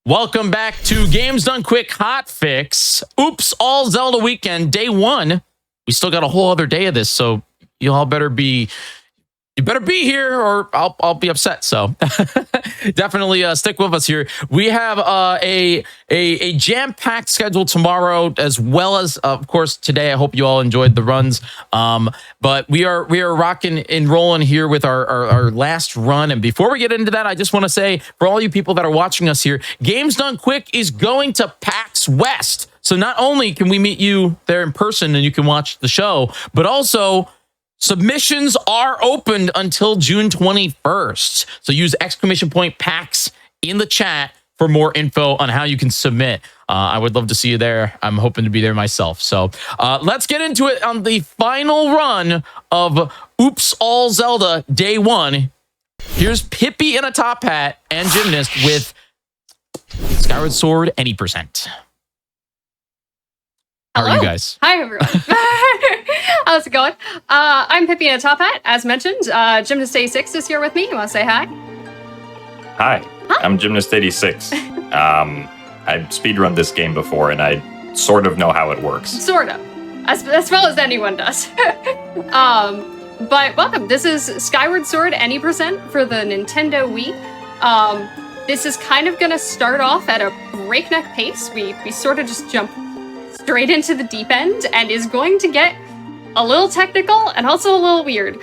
Welcome back to Games Done Quick Hotfix. Oops, All Zelda Weekend, day 1. We still got a whole other day of this, so you all better be here or I'll be upset. So definitely stick with us here. We have a jam-packed schedule tomorrow, as well as of course today. I hope you all enjoyed the runs. But we are rocking and rolling here with our last run. And before we get into that, I just want to say for all you people that are watching us here, Games Done Quick is going to PAX West. So not only can we meet you there in person and you can watch the show, but also submissions are opened until June 21st. So use !PAX in the chat for more info on how you can submit. I would love to see you there. I'm hoping to be there myself. So let's get into it on the final run of Oops All Zelda Day 1. Here's Pippi in a top hat and Gymnast with Skyward Sword any percent. How are you guys? Hi, everyone. How's it going? I'm Pippi in a top hat, as mentioned. Gymnast 86 is here with me. You want to say hi? Hi. I'm Gymnast 86. I've speedrun this game before, and I sort of know how it works. Sort of. As well as anyone does. But welcome. This is Skyward Sword any percent for the Nintendo Wii. This is kind of going to start off at a breakneck pace. We sort of just jump straight into the deep end and is going to get a little technical and also a little weird.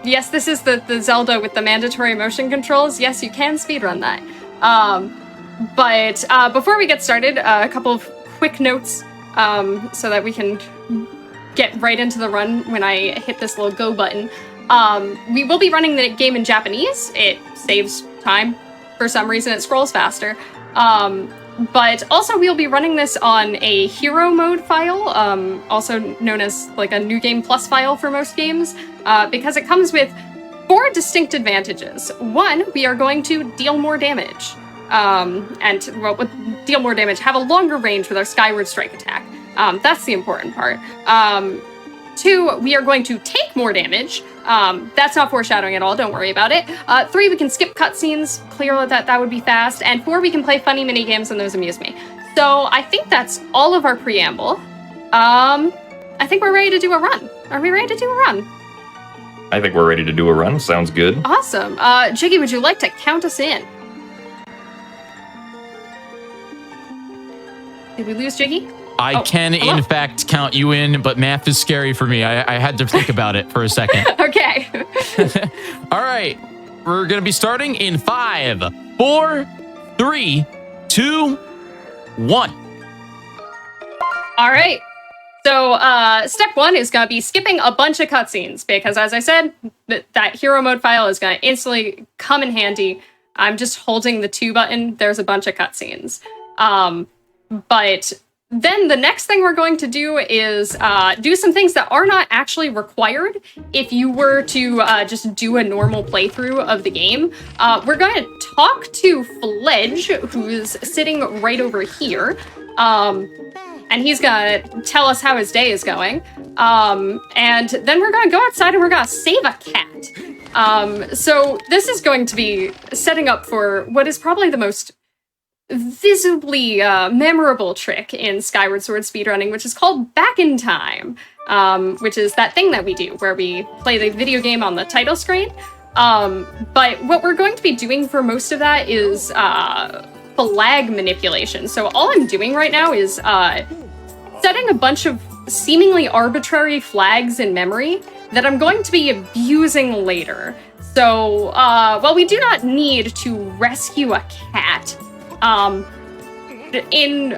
Yes, this is the Zelda with the mandatory motion controls. Yes, you can speedrun that. But before we get started, a couple of quick notes so that we can get right into the run when I hit this little go button. We will be running the game in Japanese. It saves time. For some reason, it scrolls faster. But also we'll be running this on a hero mode file, also known as like a New Game Plus file for most games, because it comes with 4 distinct advantages. 1, we are going to deal more damage, deal more damage, have a longer range with our Skyward Strike attack. That's the important part. 2, we are going to take more damage. That's not foreshadowing at all, don't worry about it. 3, we can skip cutscenes, clear that would be fast. And 4, we can play funny mini games and those amuse me. So I think that's all of our preamble. I think we're ready to do a run. Are we ready to do a run? I think we're ready to do a run. Sounds good. Awesome. Jiggy, would you like to count us in? Did we lose Jiggy? I can, in fact, count you in, but math is scary for me. I had to think about it for a second. Okay. All right. We're going to be starting in 5, 4, 3, 2, 1. All right. So step 1 is going to be skipping a bunch of cutscenes because, as I said, that hero mode file is going to instantly come in handy. I'm just holding the 2 button. There's a bunch of cutscenes. But then the next thing we're going to do is do some things that are not actually required if you were to just do a normal playthrough of the game. We're going to talk to Fledge, who's sitting right over here. And he's going to tell us how his day is going. And then we're going to go outside and we're going to save a cat. So this is going to be setting up for what is probably the most visibly memorable trick in Skyward Sword speedrunning, which is called Back in Time, which is that thing that we do where we play the video game on the title screen. But what we're going to be doing for most of that is flag manipulation. So all I'm doing right now is setting a bunch of seemingly arbitrary flags in memory that I'm going to be abusing later. So while we do not need to rescue a cat, in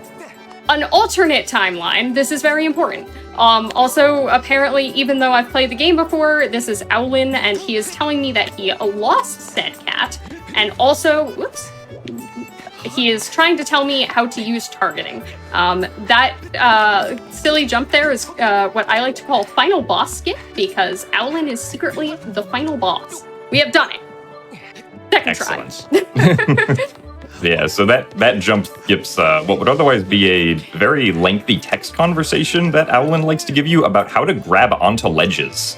an alternate timeline, this is very important. Also, apparently, even though I've played the game before, this is Owlin, and he is telling me that he lost said cat, and also, whoops, he is trying to tell me how to use targeting. That silly jump there is what I like to call final boss skip, because Owlin is secretly the final boss. We have done it. Second try. Yeah, so that jump skips what would otherwise be a very lengthy text conversation that Owlin likes to give you about how to grab onto ledges.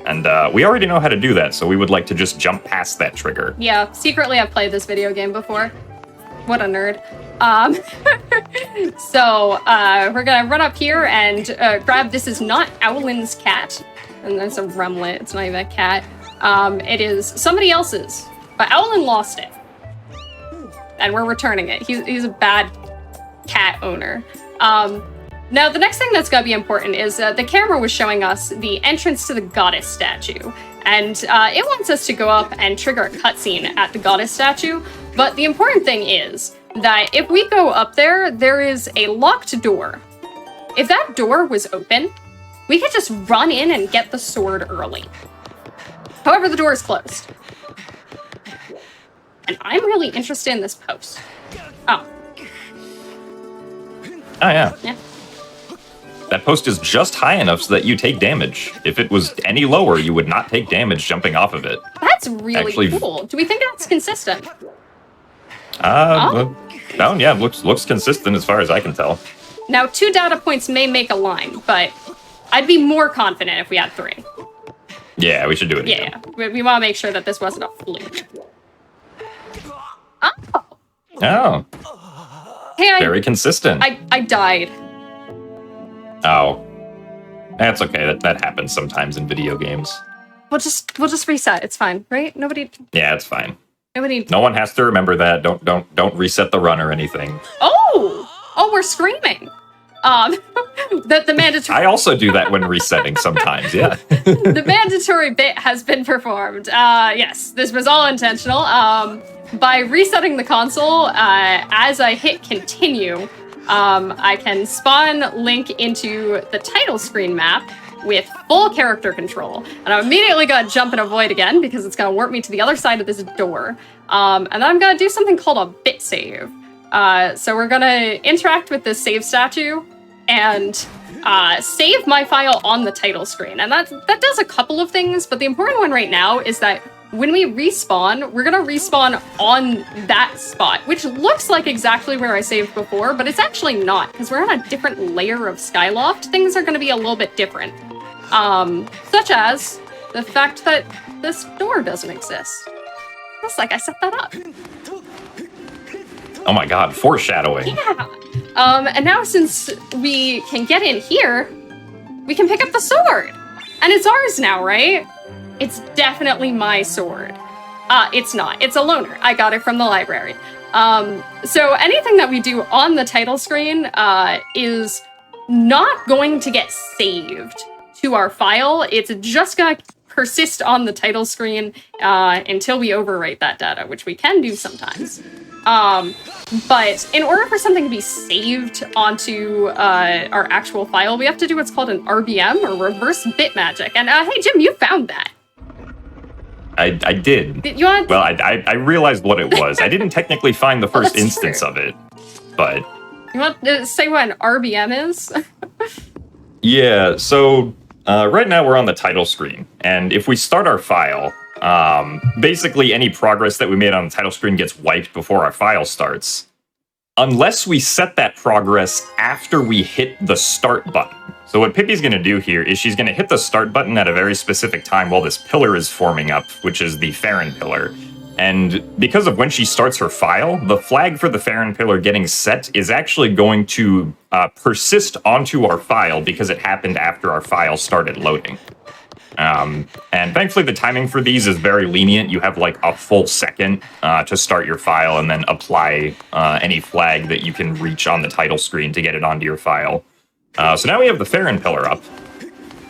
And we already know how to do that, so we would like to just jump past that trigger. Yeah, secretly I've played this video game before. What a nerd. So we're gonna run up here and grab. This is not Owlin's cat, and that's a rumlet. It's not even a cat. It is somebody else's, but Owlin lost it, and we're returning it. He's a bad cat owner. Now, the next thing that's gonna be important is the camera was showing us the entrance to the goddess statue, and it wants us to go up and trigger a cutscene at the goddess statue. But the important thing is that if we go up there, there is a locked door. If that door was open, we could just run in and get the sword early. However, the door is closed. And I'm really interested in this post. Oh. Oh, yeah. Yeah. That post is just high enough so that you take damage. If it was any lower, you would not take damage jumping off of it. That's really cool. Do we think that's consistent? Oh, yeah, looks consistent as far as I can tell. Now, 2 data points may make a line, but I'd be more confident if we had 3. Yeah, we should do it again. Yeah, we want to make sure that this wasn't a fluke. Oh. Oh. Hey, very consistent. I died. Oh. That's okay. That happens sometimes in video games. We'll just reset. It's fine, right? Nobody. Yeah, it's fine. Nobody. No one has to remember that. Don't reset the run or anything. Oh, we're screaming. The mandatory. I also do that when resetting sometimes. Yeah. The mandatory bit has been performed. Yes, this was all intentional. By resetting the console, as I hit continue, I can spawn Link into the title screen map with full character control. And I'm immediately gonna jump and avoid again because it's gonna warp me to the other side of this door. And then I'm gonna do something called a bit save. So we're gonna interact with this save statue and save my file on the title screen. And that does a couple of things, but the important one right now is that when we respawn, we're gonna respawn on that spot, which looks like exactly where I saved before, but it's actually not, because we're on a different layer of Skyloft. Things are gonna be a little bit different. Such as the fact that this door doesn't exist. Just like I set that up. Oh my god, foreshadowing. Yeah. And now since we can get in here, we can pick up the sword. And it's ours now, right? It's definitely my sword. It's not. It's a loaner. I got it from the library. So anything that we do on the title screen is not going to get saved to our file. It's just going to persist on the title screen until we overwrite that data, which we can do sometimes. But in order for something to be saved onto our actual file, we have to do what's called an RBM, or reverse bit magic. And hey, Jim, you found that. I did. You want? Well, I realized what it was. I didn't technically find the first instance true. of it, but... You want to say what an RBM is? Yeah, so right now we're on the title screen, and if we start our file, basically any progress that we made on the title screen gets wiped before our file starts, unless we set that progress after we hit the start button. So what Pippi's going to do here is she's going to hit the start button at a very specific time while this pillar is forming up, which is the Faron pillar. And because of when she starts her file, the flag for the Faron pillar getting set is actually going to persist onto our file because it happened after our file started loading. And thankfully the timing for these is very lenient. You have like a full second to start your file and then apply any flag that you can reach on the title screen to get it onto your file. So now we have the Faron pillar up.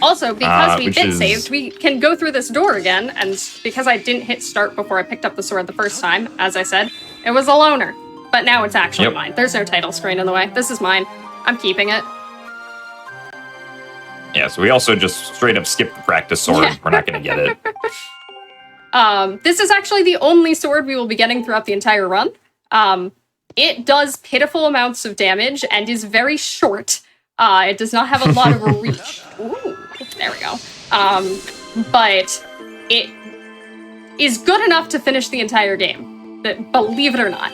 Also, because we bit saved, we can go through this door again, and because I didn't hit start before I picked up the sword the first time, as I said, it was a loaner. But now it's actually mine. There's no title screen in the way. This is mine. I'm keeping it. Yeah, so we also just straight up skipped the practice sword. Yeah. We're not going to get it. This is actually the only sword we will be getting throughout the entire run. It does pitiful amounts of damage and is very short. It does not have a lot of reach. Ooh, there we go. But it is good enough to finish the entire game. Believe it or not.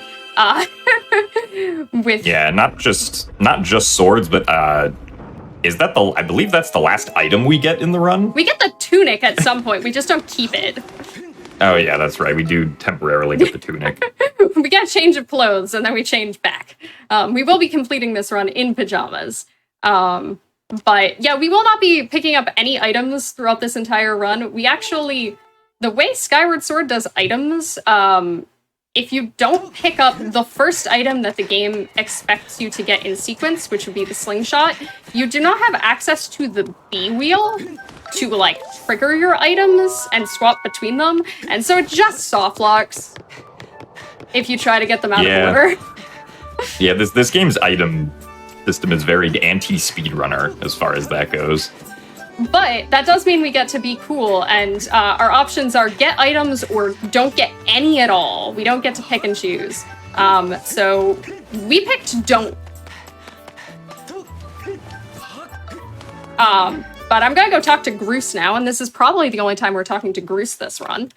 Yeah, not just swords, but is that I believe that's the last item we get in the run? We get the tunic at some point. We just don't keep it. Oh yeah, that's right. We do temporarily get the tunic. We get a change of clothes, and then we change back. We will be completing this run in pajamas. But yeah, we will not be picking up any items throughout this entire run. We actually, the way Skyward Sword does items, if you don't pick up the first item that the game expects you to get in sequence, which would be the slingshot, you do not have access to the B wheel to, like, trigger your items and swap between them. And so it just soft locks if you try to get them out of order. Yeah, this game's item system is very anti-speedrunner as far as that goes. But that does mean we get to be cool, and our options are get items or don't get any at all. We don't get to pick and choose. So we picked don't. But I'm gonna go talk to Groose now, and this is probably the only time we're talking to Groose this run.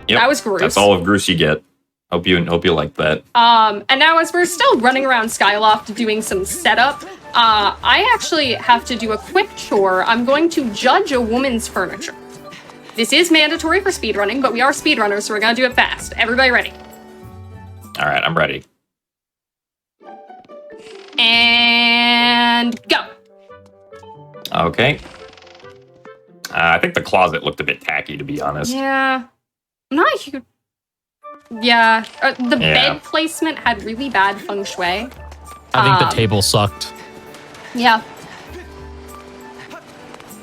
Yep, that was Groose. That's all of Groose you get. Hope you like that. And now as we're still running around Skyloft doing some setup, I actually have to do a quick chore. I'm going to judge a woman's furniture. This is mandatory for speedrunning, but we are speedrunners, so we're gonna do it fast. Everybody ready? All right, I'm ready. And go. Okay. I think the closet looked a bit tacky, to be honest. Yeah. I'm not a huge... Yeah. The bed placement had really bad feng shui. I think the table sucked. Yeah.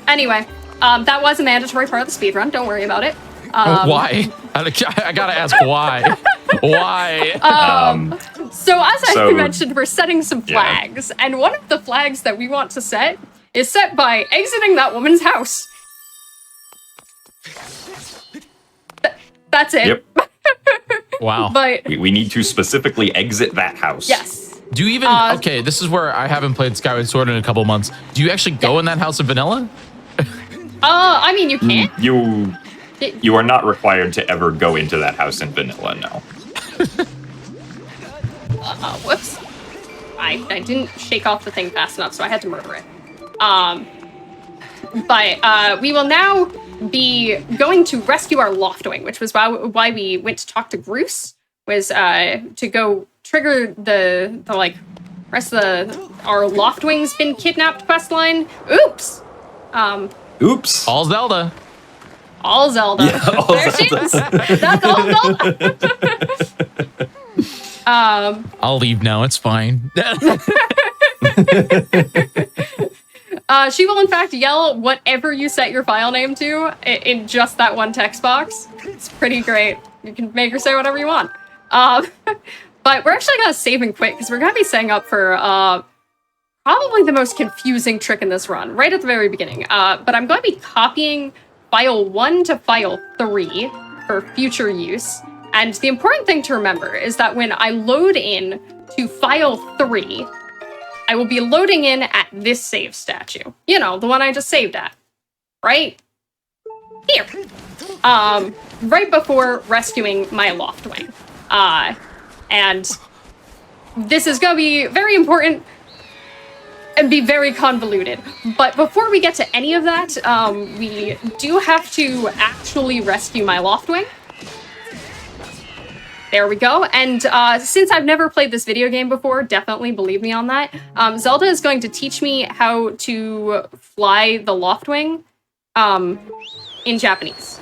Anyway, that was a mandatory part of the speedrun. Don't worry about it. Why? I gotta ask why. Why? So as I mentioned, we're setting some flags, and one of the flags that we want to set is set by exiting that woman's house. That's it. Yep. Wow. But we need to specifically exit that house. yes. Do you even... okay, this is where I haven't played Skyward Sword in a couple months. Do you actually go in that house of vanilla? I mean, you can't. You are not required to ever go into that house in vanilla, no. Whoops. I didn't shake off the thing fast enough, so I had to murder it. But we will now be going to rescue our Loftwing, which was why we went to talk to Groose, was to go trigger the like rest of our Loftwing's been kidnapped quest line. Oops. Oops. All Zelda. All Zelda. Yeah, all there she is. That's all Zelda. I'll leave now. It's fine. She will, in fact, yell whatever you set your file name to in just that one text box. It's pretty great. You can make her say whatever you want. But we're actually going to save and quit because we're going to be setting up for probably the most confusing trick in this run, right at the very beginning. But I'm going to be copying file 1 to file 3 for future use. And the important thing to remember is that when I load in to file 3, I will be loading in at this save statue. You know, the one I just saved at. Right? Here. Right before rescuing my Loftwing. And this is going to be very important and be very convoluted. But before we get to any of that, we do have to actually rescue my Loftwing. There we go. And since I've never played this video game before, definitely believe me on that, Zelda is going to teach me how to fly the Loftwing in Japanese.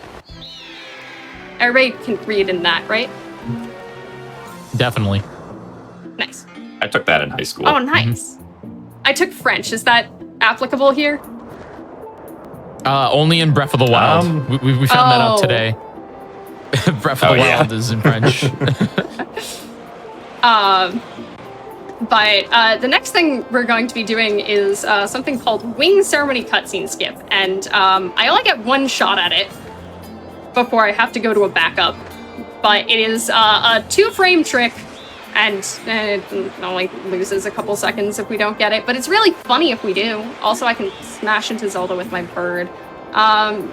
Everybody can read in that, right? Definitely. Nice. I took that in high school. Oh, nice. I took French. Is that applicable here? Only in Breath of the Wild. We found that out today. Breath of the Wild is in French. But the next thing we're going to be doing is something called Wing Ceremony Cutscene Skip. And I only get one shot at it before I have to go to a backup. But it is a 2-frame trick, and it only loses a couple seconds if we don't get it. But it's really funny if we do. Also, I can smash into Zelda with my bird.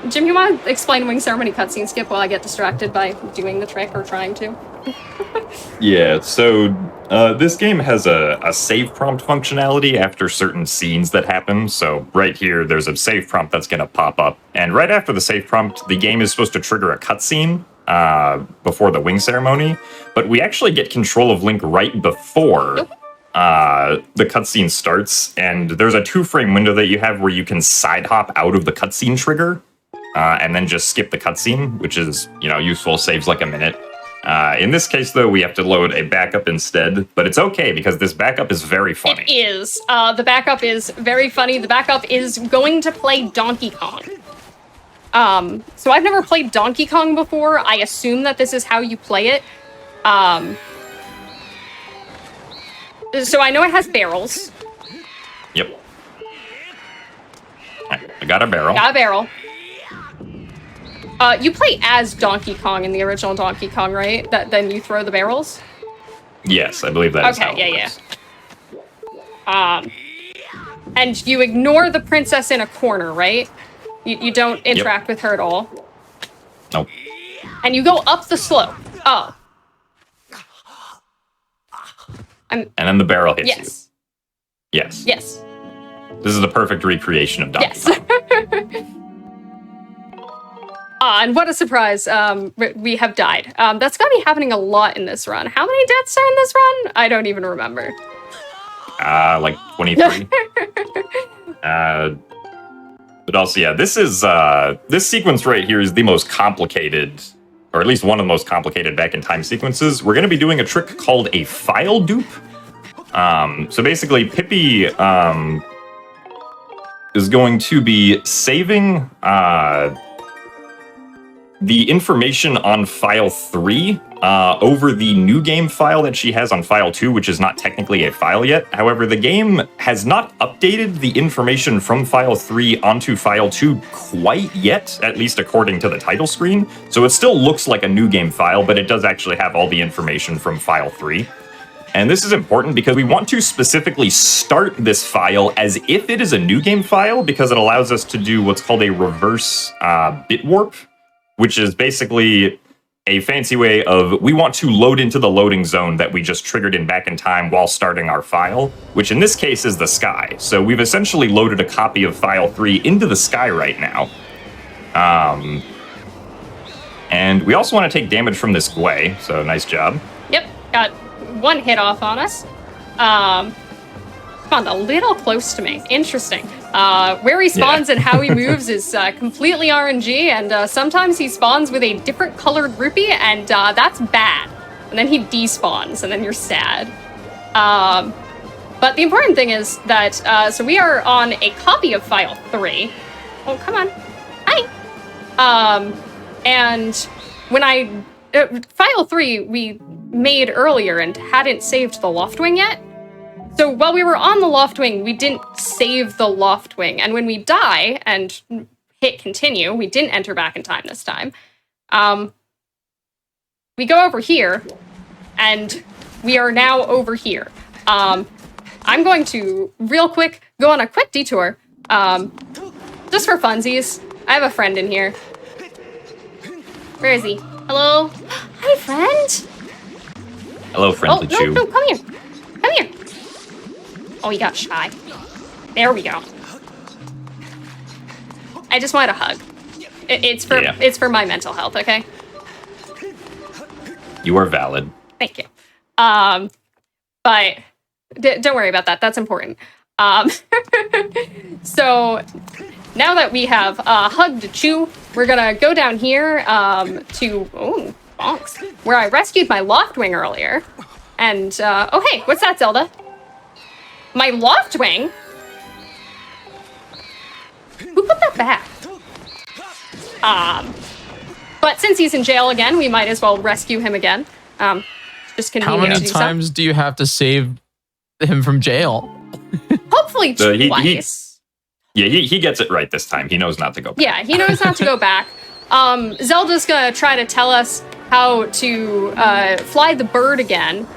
Jim, you want to explain Wing Ceremony Cutscene Skip while I get distracted by doing the trick or trying to? Yeah, so This game has a save prompt functionality after certain scenes that happen. So right here, there's a save prompt that's going to pop up. And right after the save prompt, the game is supposed to trigger a cutscene before the wing ceremony. But we actually get control of Link right before the cutscene starts. And there's a 2-frame window that you have where you can side hop out of the cutscene trigger and then just skip the cutscene, which is, useful, saves like a minute. In this case, though, we have to load a backup instead, but it's okay because this backup is very funny. It is. The backup is very funny. The backup is going to play Donkey Kong. So I've never played Donkey Kong before. I assume that this is how you play it. So I know it has barrels. Yep. I got a barrel. Got a barrel. You play as Donkey Kong in the original Donkey Kong, right? Then you throw the barrels? Yes, I believe that is how it works. And you ignore the princess in a corner, right? You don't interact with her at all? Nope. And you go up the slope. Oh. And then the barrel hits you. Yes. Yes. This is the perfect recreation of Donkey Kong. And what a surprise, we have died. That's gonna be happening a lot in this run. How many deaths are in this run? I don't even remember. Like 23. But also, yeah, this sequence right here is the most complicated, or at least one of the most complicated back-in-time sequences. We're gonna be doing a trick called a file dupe. So basically, Pippi, is going to be saving, the information on file 3 over the new game file that she has on file 2, which is not technically a file yet. However, the game has not updated the information from file 3 onto file 2 quite yet, at least according to the title screen. So it still looks like a new game file, but it does actually have all the information from file 3. And this is important because we want to specifically start this file as if it is a new game file, because it allows us to do what's called a reverse bit warp, which is basically a fancy way of we want to load into the loading zone that we just triggered in back in time while starting our file, which in this case is the sky. So we've essentially loaded a copy of file 3 into the sky right now. And we also want to take damage from this Gwei, so nice job. Yep, got one hit off on us. Spawned a little close to me. Interesting. Where he spawns and how he moves is completely RNG, and sometimes he spawns with a different colored rupee, and that's bad. And then he despawns, and then you're sad. But the important thing is that, so we are on a copy of file 3. Oh, come on. Hi! And when file 3 we made earlier and hadn't saved the Loftwing yet. So while we were on the Loftwing, we didn't save the Loftwing. And when we die and hit continue, we didn't enter back in time this time. We go over here, and we are now over here. I'm going to, real quick, go on a quick detour. Just for funsies. I have a friend in here. Where is he? Hello? Hi, friend! Hello, friendly Chew. No, come here. Come here. Oh, he got shy. There we go. I just wanted a hug. It's for my mental health, okay? You are valid. Thank you. But don't worry about that. That's important. So now that we have hugged Chew, we're gonna go down here to bonks, where I rescued my Loftwing earlier. And oh hey, what's that, Zelda? My Loftwing? Who put that back? But since he's in jail again, we might as well rescue him again. Just convenient. How many times do you have to save him from jail? Hopefully twice. He gets it right this time. He knows not to go back. Yeah, he knows not to go back. Zelda's gonna try to tell us how to fly the bird again.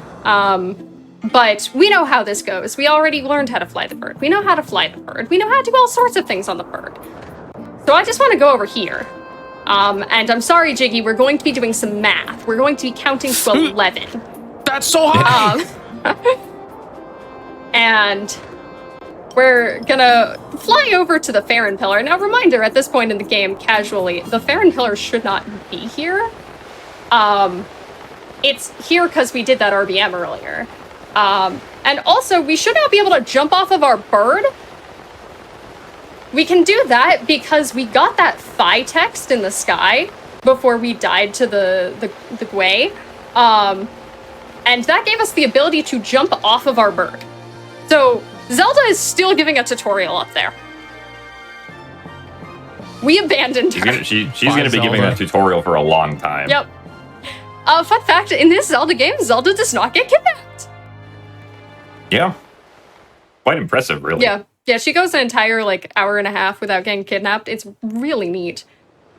But we know how this goes. We already learned how to fly the bird. We know how to fly the bird. We know how to do all sorts of things on the bird. So I just want to go over here. And I'm sorry, Jiggy, we're going to be doing some math. We're going to be counting to 11. That's so high! And we're gonna fly over to the Faron Pillar. Now, reminder, at this point in the game, casually, the Faron Pillar should not be here. It's here because we did that RBM earlier. And also, we should now be able to jump off of our bird. We can do that because we got that Phi text in the sky before we died to the Gwei. And that gave us the ability to jump off of our bird. So Zelda is still giving a tutorial up there. We abandoned her. She's going to be giving that tutorial for a long time. Yep. Fun fact, in this Zelda game, Zelda does not get kidnapped. Yeah. Quite impressive, really. Yeah. Yeah, she goes an entire, hour and a half without getting kidnapped. It's really neat.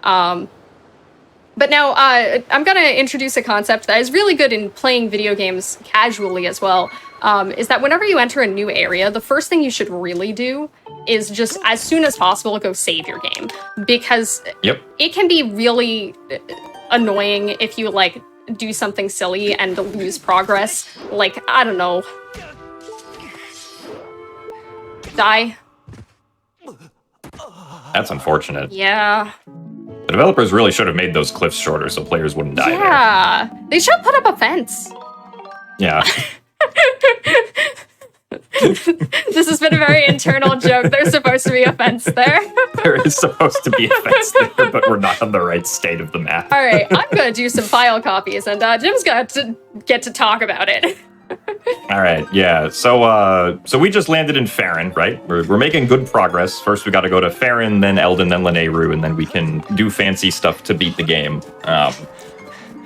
But now, I'm going to introduce a concept that is really good in playing video games casually as well, is that whenever you enter a new area, the first thing you should really do is just, as soon as possible, go save your game. Because it can be really annoying if you, do something silly and lose progress. I don't know. Die. That's unfortunate. Yeah. The developers really should have made those cliffs shorter so players wouldn't die there. Yeah. They should put up a fence. Yeah. This has been a very internal joke. There's supposed to be a fence there. There is supposed to be a fence there, but we're not on the right state of the map. All right, I'm going to do some file copies, and Jim's going to get to talk about it. All right, yeah. So we just landed in Faron, right? We're making good progress. First, we got to go to Faron, then Eldin, then Lanayru, and then we can do fancy stuff to beat the game.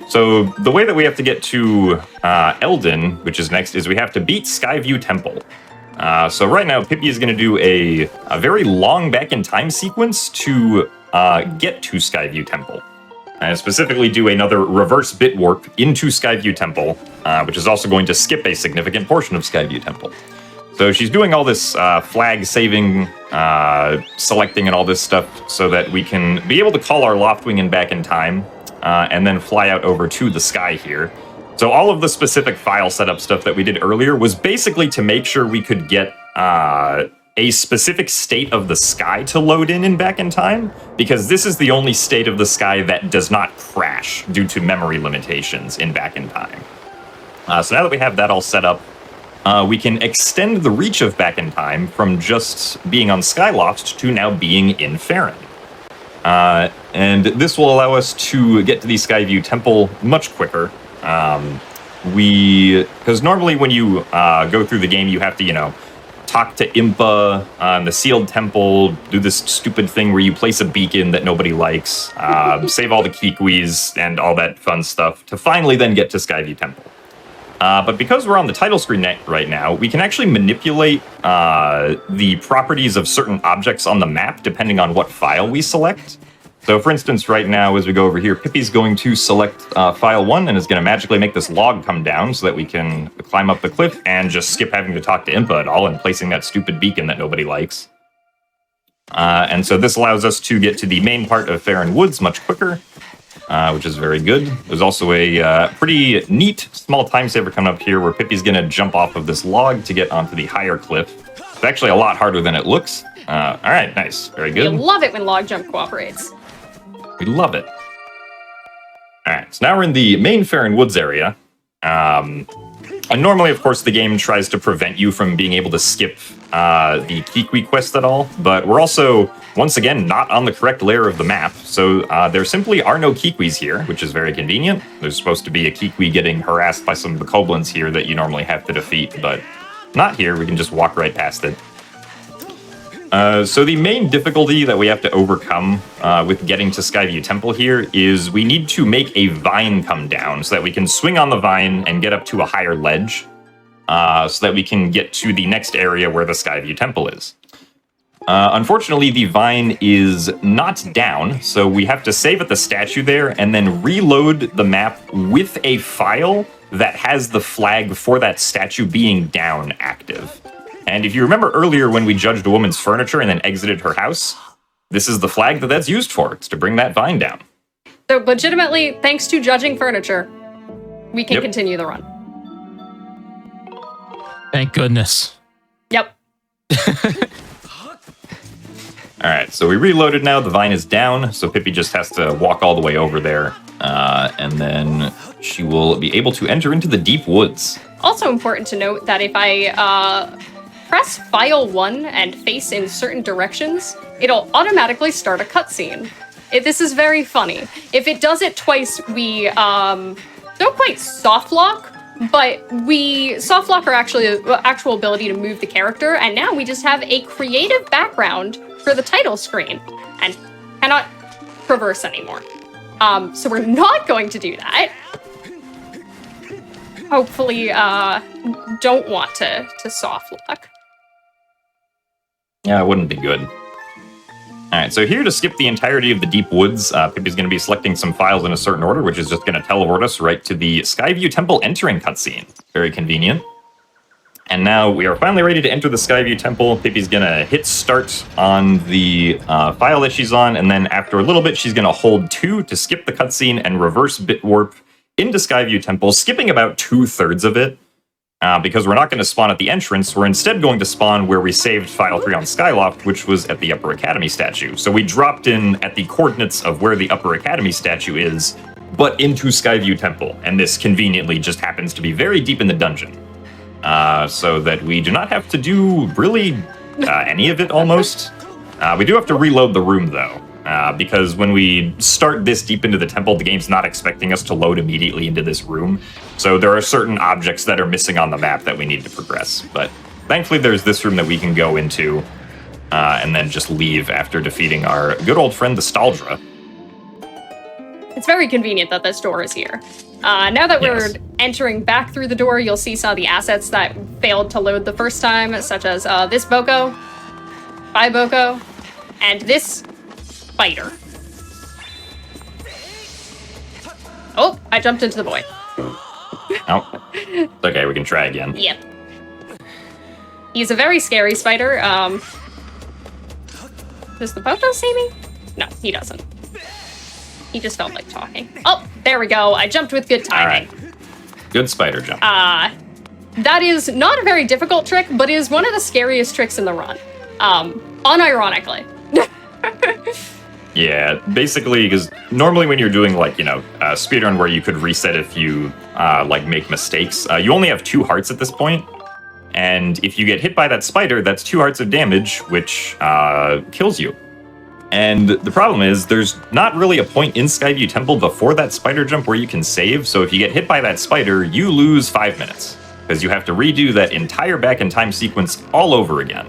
So the way that we have to get to Eldin, which is next, is we have to beat Skyview Temple. So right now, Pippi is going to do a very long back-in-time sequence to get to Skyview Temple. And specifically do another reverse bit warp into Skyview Temple, which is also going to skip a significant portion of Skyview Temple. So she's doing all this flag saving, selecting, and all this stuff so that we can be able to call our Loftwing in back in time, and then fly out over to the sky here. So all of the specific file setup stuff that we did earlier was basically to make sure we could get a specific state of the sky to load in back in time, because this is the only state of the sky that does not crash due to memory limitations in back in time. So now that we have that all set up, we can extend the reach of back in time from just being on Skyloft to now being in Faron. And this will allow us to get to the Skyview Temple much quicker. Because normally when you go through the game, you have to, talk to Impa on the sealed temple, do this stupid thing where you place a beacon that nobody likes, save all the Kikwis and all that fun stuff to finally then get to Skyview Temple. But because we're on the title screen right now, we can actually manipulate the properties of certain objects on the map depending on what file we select. So for instance, right now, as we go over here, Pippi's going to select file 1 and is going to magically make this log come down so that we can climb up the cliff and just skip having to talk to Impa at all and placing that stupid beacon that nobody likes. And so this allows us to get to the main part of Faron Woods much quicker, which is very good. There's also a pretty neat small time saver coming up here where Pippi's going to jump off of this log to get onto the higher cliff. It's actually a lot harder than it looks. All right, nice. Very good. You love it when log jump cooperates. We love it. All right, so now we're in the main Faron Woods area. And normally, of course, the game tries to prevent you from being able to skip the Kikwi quest at all. But we're also, once again, not on the correct layer of the map. So there simply are no Kikwis here, which is very convenient. There's supposed to be a Kikwi getting harassed by some of the Koblins here that you normally have to defeat, but not here. We can just walk right past it. So the main difficulty that we have to overcome with getting to Skyview Temple here is we need to make a vine come down so that we can swing on the vine and get up to a higher ledge so that we can get to the next area where the Skyview Temple is. Unfortunately, the vine is not down, so we have to save at the statue there and then reload the map with a file that has the flag for that statue being down active. And if you remember earlier when we judged a woman's furniture and then exited her house, this is the flag that's used for. It's to bring that vine down. So legitimately, thanks to judging furniture, we can continue the run. Thank goodness. Yep. All right, so we reloaded now. The vine is down, so Pippi just has to walk all the way over there. And then she will be able to enter into the deep woods. Also important to note that if I press file 1 and face in certain directions, it'll automatically start a cutscene. This is very funny. If it does it twice, we don't quite soft lock, but soft lock our actual ability to move the character, and now we just have a creative background for the title screen and cannot traverse anymore. So we're not going to do that. Hopefully, don't want to soft lock. Yeah, it wouldn't be good. All right, so here to skip the entirety of the deep woods, Pippi's going to be selecting some files in a certain order, which is just going to teleport us right to the Skyview Temple entering cutscene. Very convenient. And now we are finally ready to enter the Skyview Temple. Pippi's going to hit start on the file that she's on, and then after a little bit, she's going to hold 2 to skip the cutscene and reverse bit warp into Skyview Temple, skipping about 2/3 of it. Because we're not going to spawn at the entrance, we're instead going to spawn where we saved File 3 on Skyloft, which was at the Upper Academy statue. So we dropped in at the coordinates of where the Upper Academy statue is, but into Skyview Temple, and this conveniently just happens to be very deep in the dungeon. So that we do not have to do really any of it, almost. We do have to reload the room, though. Because when we start this deep into the temple, the game's not expecting us to load immediately into this room. So there are certain objects that are missing on the map that we need to progress. But thankfully there's this room that we can go into and then just leave after defeating our good old friend, the Staldra. It's very convenient that this door is here. Now that we're entering back through the door, you'll see some of the assets that failed to load the first time, such as this Boko, Boko, and this spider. Oh, I jumped into the boy. Oh, okay, we can try again. Yep. He's a very scary spider. Does the Boko see me? No, he doesn't. He just felt like talking. Oh, there we go. I jumped with good timing. All right. Good spider jump. That is not a very difficult trick, but is one of the scariest tricks in the run. Unironically. Yeah, basically, because normally when you're doing, like, a speedrun where you could reset if you, make mistakes, you only have 2 hearts at this point, and if you get hit by that spider, that's 2 hearts of damage, which kills you. And the problem is, there's not really a point in Skyview Temple before that spider jump where you can save, so if you get hit by that spider, you lose 5 minutes, because you have to redo that entire back-in-time sequence all over again.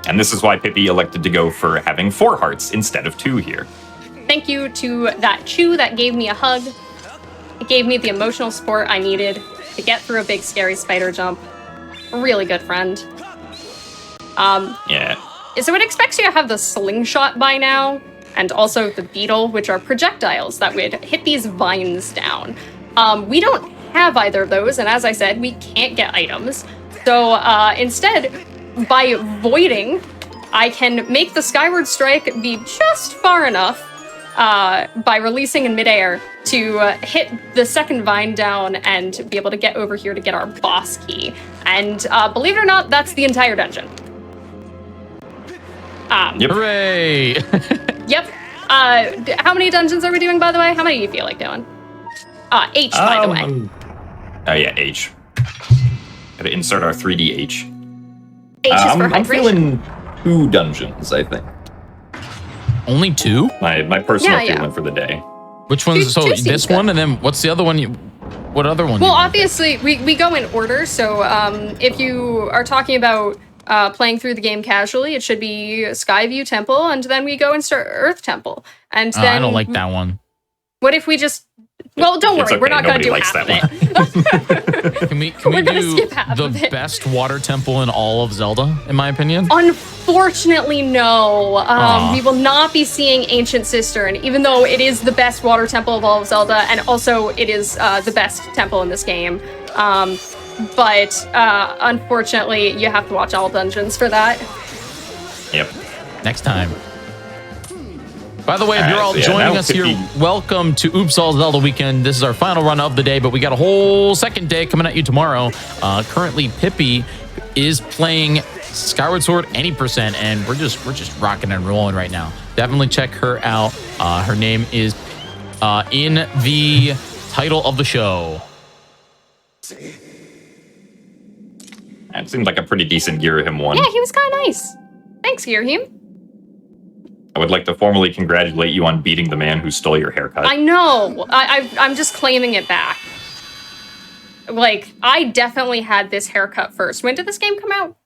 And this is why Pippi elected to go for having 4 hearts instead of 2 here. Thank you to that chew that gave me a hug. It gave me the emotional support I needed to get through a big scary spider jump. A really good friend. Yeah. So it expects you to have the slingshot by now, and also the beetle, which are projectiles that would hit these vines down. We don't have either of those, and as I said, we can't get items. So instead, by voiding, I can make the Skyward strike be just far enough by releasing in midair to hit the second vine down and be able to get over here to get our boss key. And believe it or not, that's the entire dungeon. Yep. Hooray! Yep. How many dungeons are we doing, by the way? How many do you feel like doing? H, by the way. Oh, yeah, H. Gotta insert our 3D H. H is for hydration. I'm feeling 2 dungeons, I think. Only 2? My personal Yeah. feeling for the day. Which one's Two seems this good. one, and then what's the other one? What other one? Well, obviously, we go in order. So if you are talking about playing through the game casually, it should be Skyview Temple, and then we go and start Earth Temple. And then I don't like that one. What if we just... Well, don't It's worry, we're okay, not going to nobody do likes half that of it. Can we We're gonna do skip half the of it. best water temple in all of Zelda, in my opinion? Unfortunately, no. We will not be seeing Ancient Cistern, even though it is the best water temple of all of Zelda, and also it is the best temple in this game. But unfortunately, you have to watch all dungeons for that. Yep. Next time. By the way, if you're all joining us here, welcome to Oops All Zelda Weekend. This is our final run of the day, but we got a whole second day coming at you tomorrow. Currently, Pippi is playing Skyward Sword any percent, and we're just rocking and rolling right now. Definitely check her out. Her name is in the title of the show. It seemed like a pretty decent Girahim one. Yeah, he was kind of nice. Thanks, Girahim. I would like to formally congratulate you on beating the man who stole your haircut. I know. I'm just claiming it back. Like, I definitely had this haircut first. When did this game come out?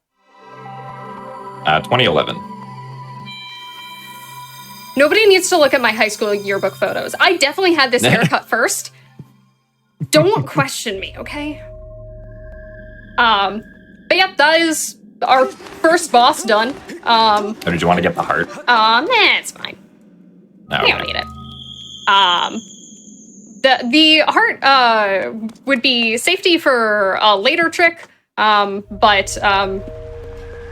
2011. Nobody needs to look at my high school yearbook photos. I definitely had this haircut first. Don't question me, okay? But yep, that is our first boss done. Oh, did you want to get the heart? Nah, it's fine. No, We don't need it. The heart would be safety for a later trick, but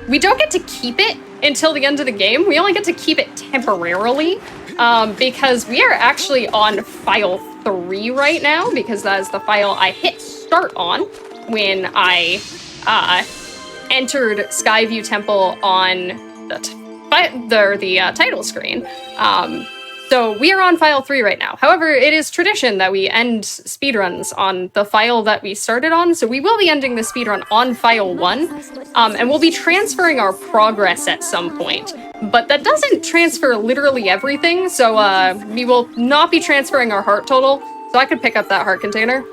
we don't get to keep it until the end of the game. We only get to keep it temporarily, because we are actually on file 3 right now, because that is the file I hit start on when I entered Skyview Temple on the title screen. So we are on file 3 right now. However, it is tradition that we end speedruns on the file that we started on, so we will be ending the speedrun on file 1, and we'll be transferring our progress at some point. But that doesn't transfer literally everything, so we will not be transferring our heart total, so I could pick up that heart container.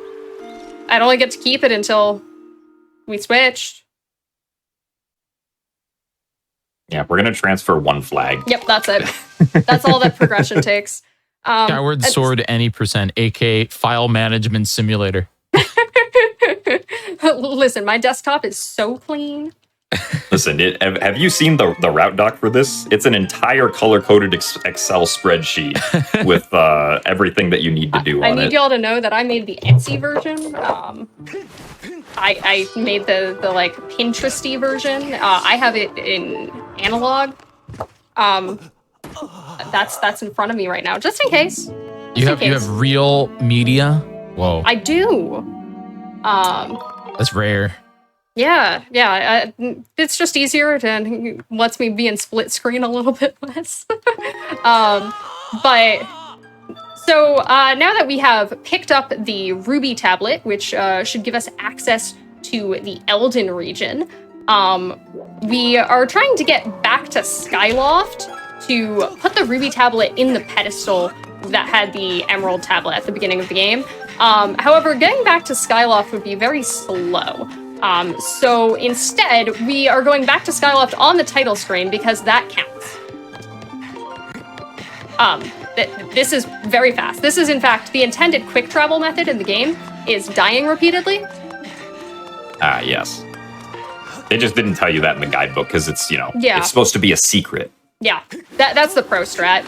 I'd only get to keep it until we switched. Yeah, we're going to transfer 1 flag. Yep, that's it. That's all that progression takes. Skyward Sword any percent, aka File Management Simulator. Listen, my desktop is so clean. Listen, have you seen the route doc for this? It's an entire color-coded Excel spreadsheet with everything that you need to do on it. I need y'all to know that I made the Etsy version. I made the like Pinteresty version. I have it in analog. That's in front of me right now, just in case. You have real media? Whoa. I do. That's rare. Yeah. It's just easier to lets me be in split screen a little bit less. But so now that we have picked up the Ruby tablet, which should give us access to the Elden region, we are trying to get back to Skyloft to put the Ruby tablet in the pedestal that had the Emerald tablet at the beginning of the game. However, getting back to Skyloft would be very slow. So instead, we are going back to Skyloft on the title screen because that counts. This is very fast. This is, in fact, the intended quick travel method in the game is dying repeatedly. Yes. They just didn't tell you that in the guidebook because it's, it's supposed to be a secret. Yeah, that's the pro strat.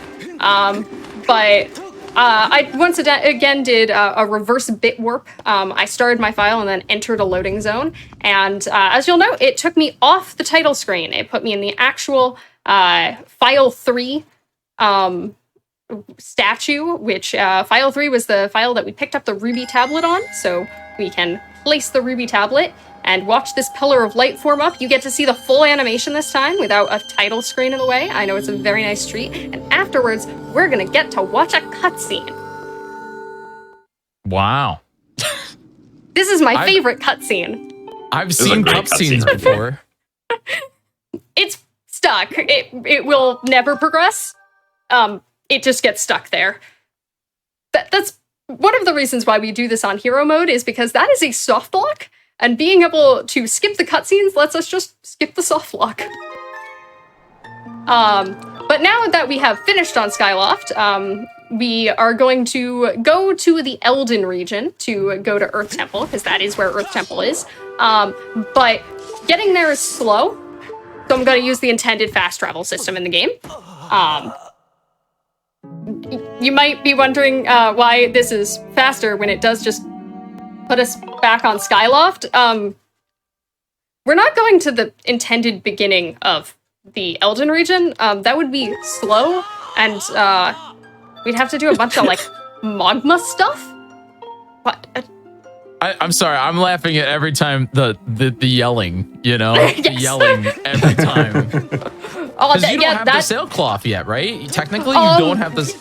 But I once again did a reverse bit warp. I started my file and then entered a loading zone. And as you'll note, it took me off the title screen. It put me in the actual file 3 statue, which file 3 was the file that we picked up the Ruby tablet on. So we can place the Ruby tablet and watch this pillar of light form up. You get to see the full animation this time without a title screen in the way. I know it's a very nice treat. And afterwards, we're gonna get to watch a cutscene. Wow. This is my favorite cutscene. I've seen cutscenes before. It's stuck. It will never progress. It just gets stuck there. That's one of the reasons why we do this on hero mode, is because that is a soft lock. And being able to skip the cutscenes lets us just skip the soft lock. But now that we have finished on Skyloft, we are going to go to the Elden region to go to Earth Temple, because that is where Earth Temple is. But getting there is slow, so I'm going to use the intended fast travel system in the game. You might be wondering why this is faster when it does just put us back on Skyloft. We're not going to the intended beginning of the Elden region. That would be slow, And we'd have to do a bunch of like magma stuff. What? I'm sorry. I'm laughing at every time the yelling. You know, Yes. the yelling every time. Oh, Because you don't have the sailcloth yet, right? Technically, you don't have this.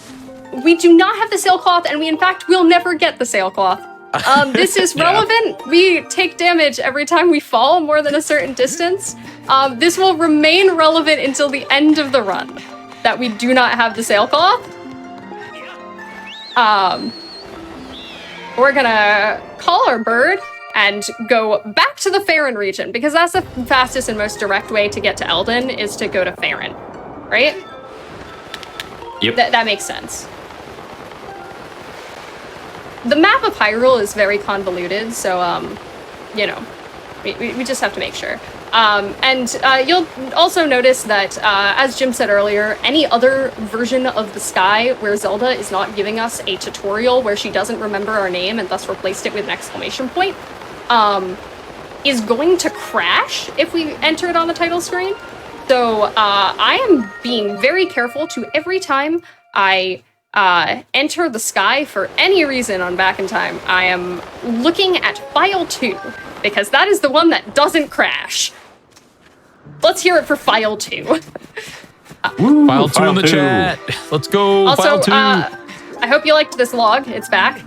We do not have the sailcloth, and we in fact will never get the sailcloth. This is relevant. We take damage every time we fall more than a certain distance. This will remain relevant until the end of the run, that we do not have the sailcloth. We're gonna call our bird and go back to the Faron region, because that's the fastest and most direct way to get to Eldin, is to go to Faron, right? Yep. That makes sense. The map of Hyrule is very convoluted, so, you know, we just have to make sure. And you'll also notice that, as Jim said earlier, any other version of the sky where Zelda is not giving us a tutorial where she doesn't remember our name and thus replaced it with an exclamation point, is going to crash if we enter it on the title screen. So I am being very careful to every time I enter the sky for any reason on Back in Time, I am looking at file 2, because that is the one that doesn't crash. Let's hear it for file 2. Woo, File 2 in the chat. Let's go. Also, file 2. I hope you liked this log. It's back.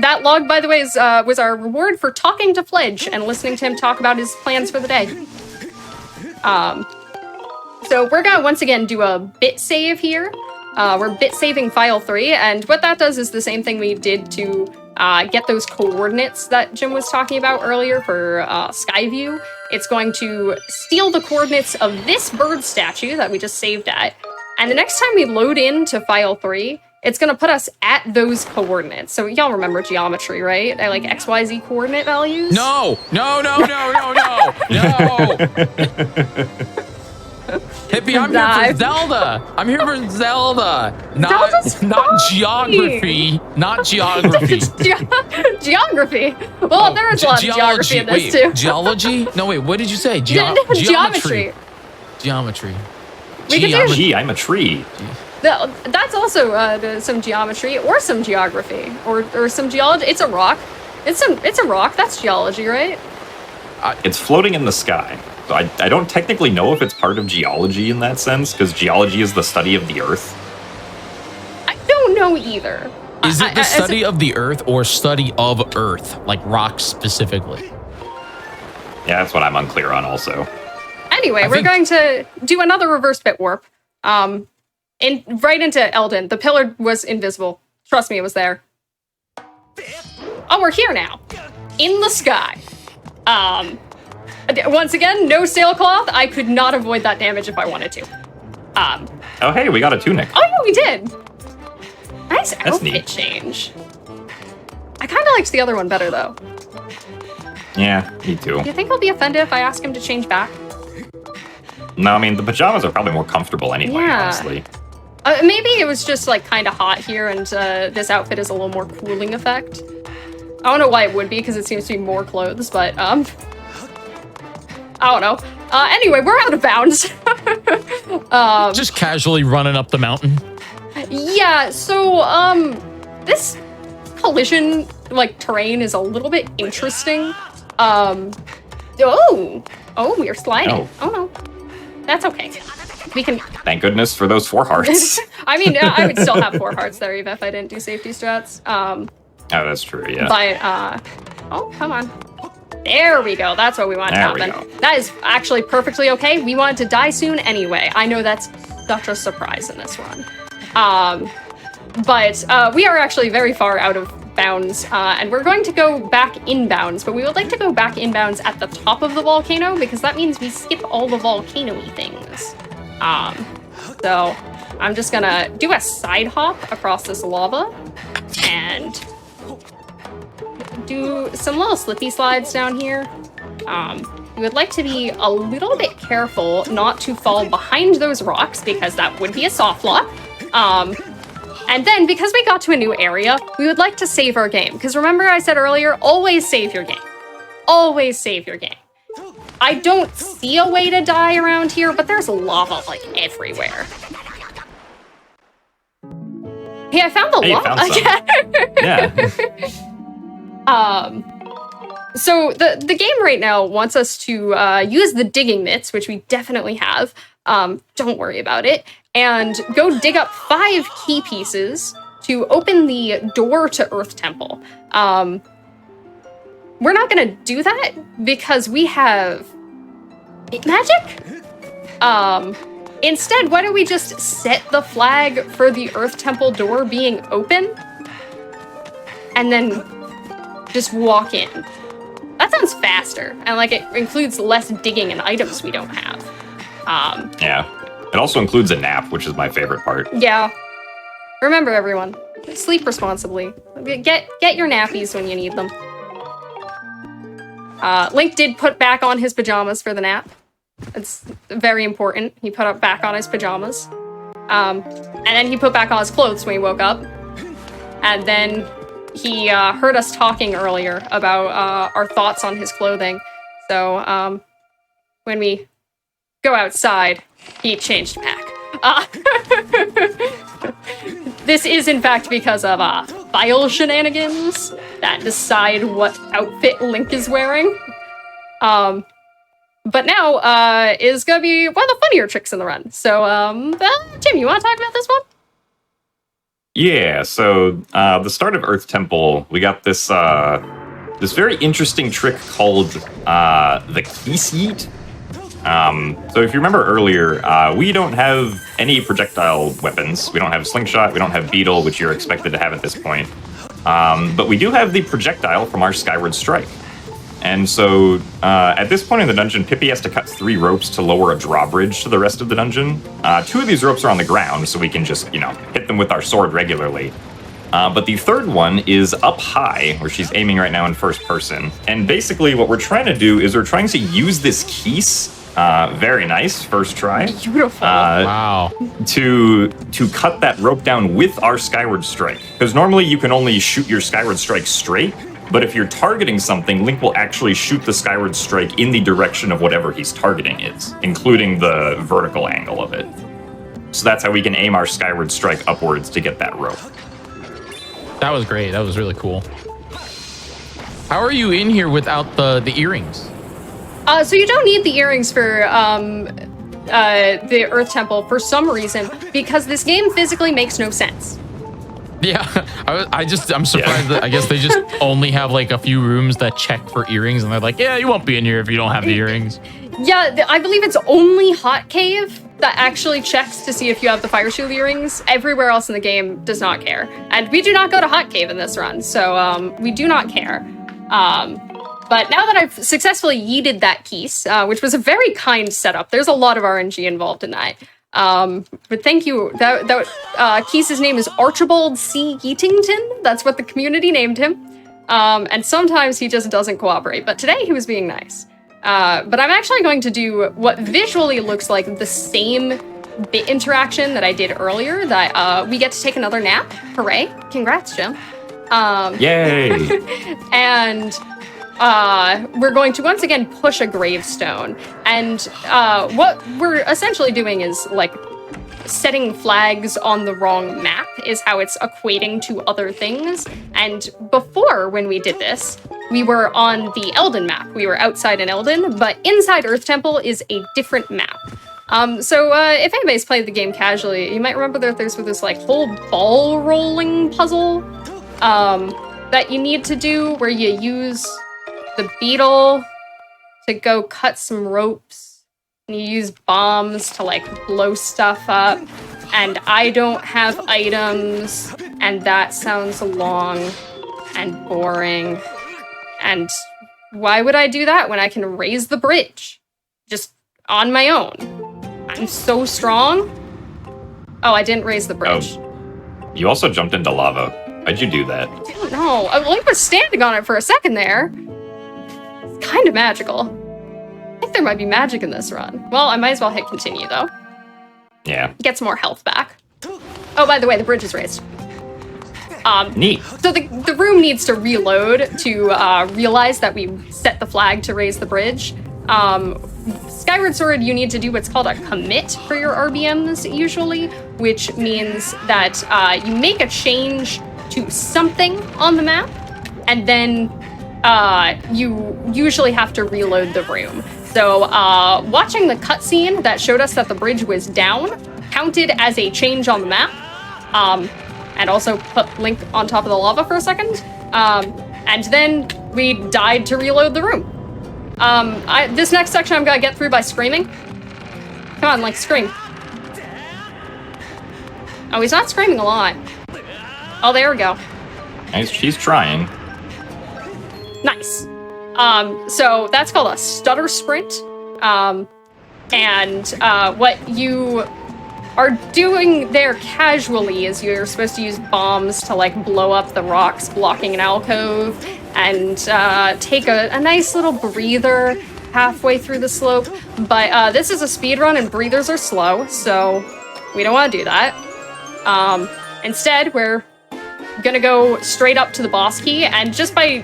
That log, by the way, was our reward for talking to Fledge and listening to him talk about his plans for the day. So we're gonna once again do a bit save here. We're bit saving file 3, and what that does is the same thing we did to get those coordinates that Jim was talking about earlier for Skyview. It's going to steal the coordinates of this bird statue that we just saved at, and the next time we load into file 3, it's gonna put us at those coordinates. So y'all remember geometry, right? I like XYZ coordinate values? No. Hippie, I'm here for Zelda. I'm here for Zelda. Not geography. Not geography. Geography. Well, there is a lot of geography in this too. Geology? No, wait. What did you say? Geometry. Geometry. We could do. Gee, I'm a tree. That's also some geometry or some geography or some geology. It's a rock. It's a rock. That's geology, right? It's floating in the sky. So I don't technically know if it's part of geology in that sense, because geology is the study of the Earth. I don't know either. Is it the study of the Earth or study of Earth, like rocks specifically? Yeah, that's what I'm unclear on also. Anyway, we're going to do another reverse bit warp. Right into Eldin. The pillar was invisible. Trust me, it was there. Oh, we're here now. In the sky. Once again, no sailcloth. I could not avoid that damage if I wanted to. Oh, hey, we got a tunic. Oh, yeah, we did. Nice That's outfit neat. change. I kind of liked the other one better, though. Yeah, me too. Do you think he'll be offended if I ask him to change back? No, I mean, the pajamas are probably more comfortable anyway, Yeah. honestly. Maybe it was just, like, kind of hot here, and this outfit is a little more cooling effect. I don't know why it would be, because it seems to be more clothes, but, I don't know. Anyway, we're out of bounds. Just casually running up the mountain. Yeah, so, this collision, like, terrain is a little bit interesting. Oh, we are sliding. Oh, no. That's okay. We can... Thank goodness for those 4 hearts. I mean, I would still have 4 hearts there, even if I didn't do safety strats. Oh, that's true, yeah. But, oh, come on. There we go. That's what we want to happen. That is actually perfectly okay. We wanted to die soon anyway. I know that's such a surprise in this run. But we are actually very far out of bounds, and we're going to go back inbounds, but we would like to go back inbounds at the top of the volcano, because that means we skip all the volcano-y things. So I'm just gonna do a side hop across this lava, and do some little slippy slides down here. We would like to be a little bit careful not to fall behind those rocks, because that would be a soft lock. And then, because we got to a new area, we would like to save our game. Because remember I said earlier, always save your game. Always save your game. I don't see a way to die around here, but there's lava like everywhere. Hey, I found the lava. Yeah. So the game right now wants us to use the digging mitts, which we definitely have. Don't worry about it. And go dig up 5 key pieces to open the door to Earth Temple. We're not gonna do that because we have magic. Instead, why don't we just set the flag for the Earth Temple door being open and then just walk in. That sounds faster, and like it includes less digging and items we don't have. Yeah. It also includes a nap, which is my favorite part. Yeah. Remember, everyone, sleep responsibly. Get your nappies when you need them. Link did put back on his pajamas for the nap. It's very important. He put up back on his pajamas. And then he put back on his clothes when he woke up. And then he heard us talking earlier about our thoughts on his clothing. So when we go outside, he changed back. This is in fact because of file shenanigans that decide what outfit Link is wearing. But now is gonna be one of the funnier tricks in the run. So Tim, you want to talk about this one? Yeah, so the start of Earth Temple, we got this this very interesting trick called the Keys Yeet. So if you remember earlier, we don't have any projectile weapons. We don't have Slingshot, we don't have Beetle, which you're expected to have at this point. But we do have the projectile from our Skyward Strike. And so at this point in the dungeon, Pippi has to cut 3 ropes to lower a drawbridge to the rest of the dungeon. 2 of these ropes are on the ground, so we can just, hit them with our sword regularly. But the third one is up high, where she's aiming right now in first person. And basically what we're trying to do is we're trying to use this keys, very nice, first try. Beautiful. Wow. To cut that rope down with our Skyward Strike. Because normally you can only shoot your Skyward Strike straight, but if you're targeting something, Link will actually shoot the Skyward Strike in the direction of whatever he's targeting is, including the vertical angle of it. So that's how we can aim our Skyward Strike upwards to get that rope. That was great. That was really cool. How are you in here without the earrings? So you don't need the earrings for the Earth Temple for some reason, because this game physically makes no sense. Yeah, I'm surprised that I guess they just only have like a few rooms that check for earrings, and they're like, yeah, you won't be in here if you don't have the earrings. Yeah, I believe it's only Hot Cave that actually checks to see if you have the Fire Shield earrings. Everywhere else in the game does not care. And we do not go to Hot Cave in this run, so we do not care. But now that I've successfully yeeted that Keys, which was a very kind setup, there's a lot of RNG involved in that. But thank you. Keys' name is Archibald C. Yeatington. That's what the community named him. And sometimes he just doesn't cooperate. But today he was being nice. But I'm actually going to do what visually looks like the same bit interaction that I did earlier, that we get to take another nap. Hooray. Congrats, Jim. Yay! And we're going to once again push a gravestone. And what we're essentially doing is like setting flags on the wrong map is how it's equating to other things. And before, when we did this, we were on the Eldin map. We were outside in Eldin, but inside Earth Temple is a different map. So if anybody's played the game casually, you might remember that there's this like whole ball rolling puzzle that you need to do, where you use the beetle to go cut some ropes. And you use bombs to like blow stuff up. And I don't have items. And that sounds long and boring. And why would I do that when I can raise the bridge? Just on my own. I'm so strong. Oh, I didn't raise the bridge. Oh, you also jumped into lava. How'd you do that? I don't know. Link was standing on it for a second there. It's kind of magical. I think there might be magic in this run. Well, I might as well hit continue, though. Yeah. Get some more health back. Oh, by the way, the bridge is raised. Neat. So the room needs to reload to realize that we set the flag to raise the bridge. Skyward Sword, you need to do what's called a commit for your RBMs usually, which means that you make a change to something on the map, and then you usually have to reload the room. So watching the cutscene that showed us that the bridge was down counted as a change on the map, and also put Link on top of the lava for a second, and then we died to reload the room. This next section I'm gonna get through by screaming. Come on, Link, scream. Oh, he's not screaming a lot. Oh, there we go. She's trying. Nice. So that's called a stutter sprint. And what you are doing there casually is you're supposed to use bombs to like blow up the rocks blocking an alcove and take a nice little breather halfway through the slope. But this is a speed run and breathers are slow, so we don't want to do that. Instead, we're gonna go straight up to the boss key, and just by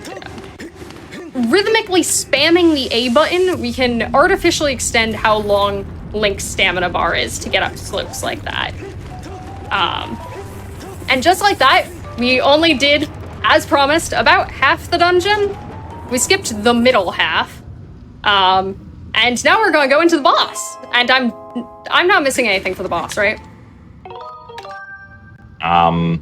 rhythmically spamming the A button, we can artificially extend how long Link's stamina bar is to get up slopes like that. And just like that, we only did, as promised, about half the dungeon. We skipped the middle half. And now we're gonna go into the boss. And I'm not missing anything for the boss, right? I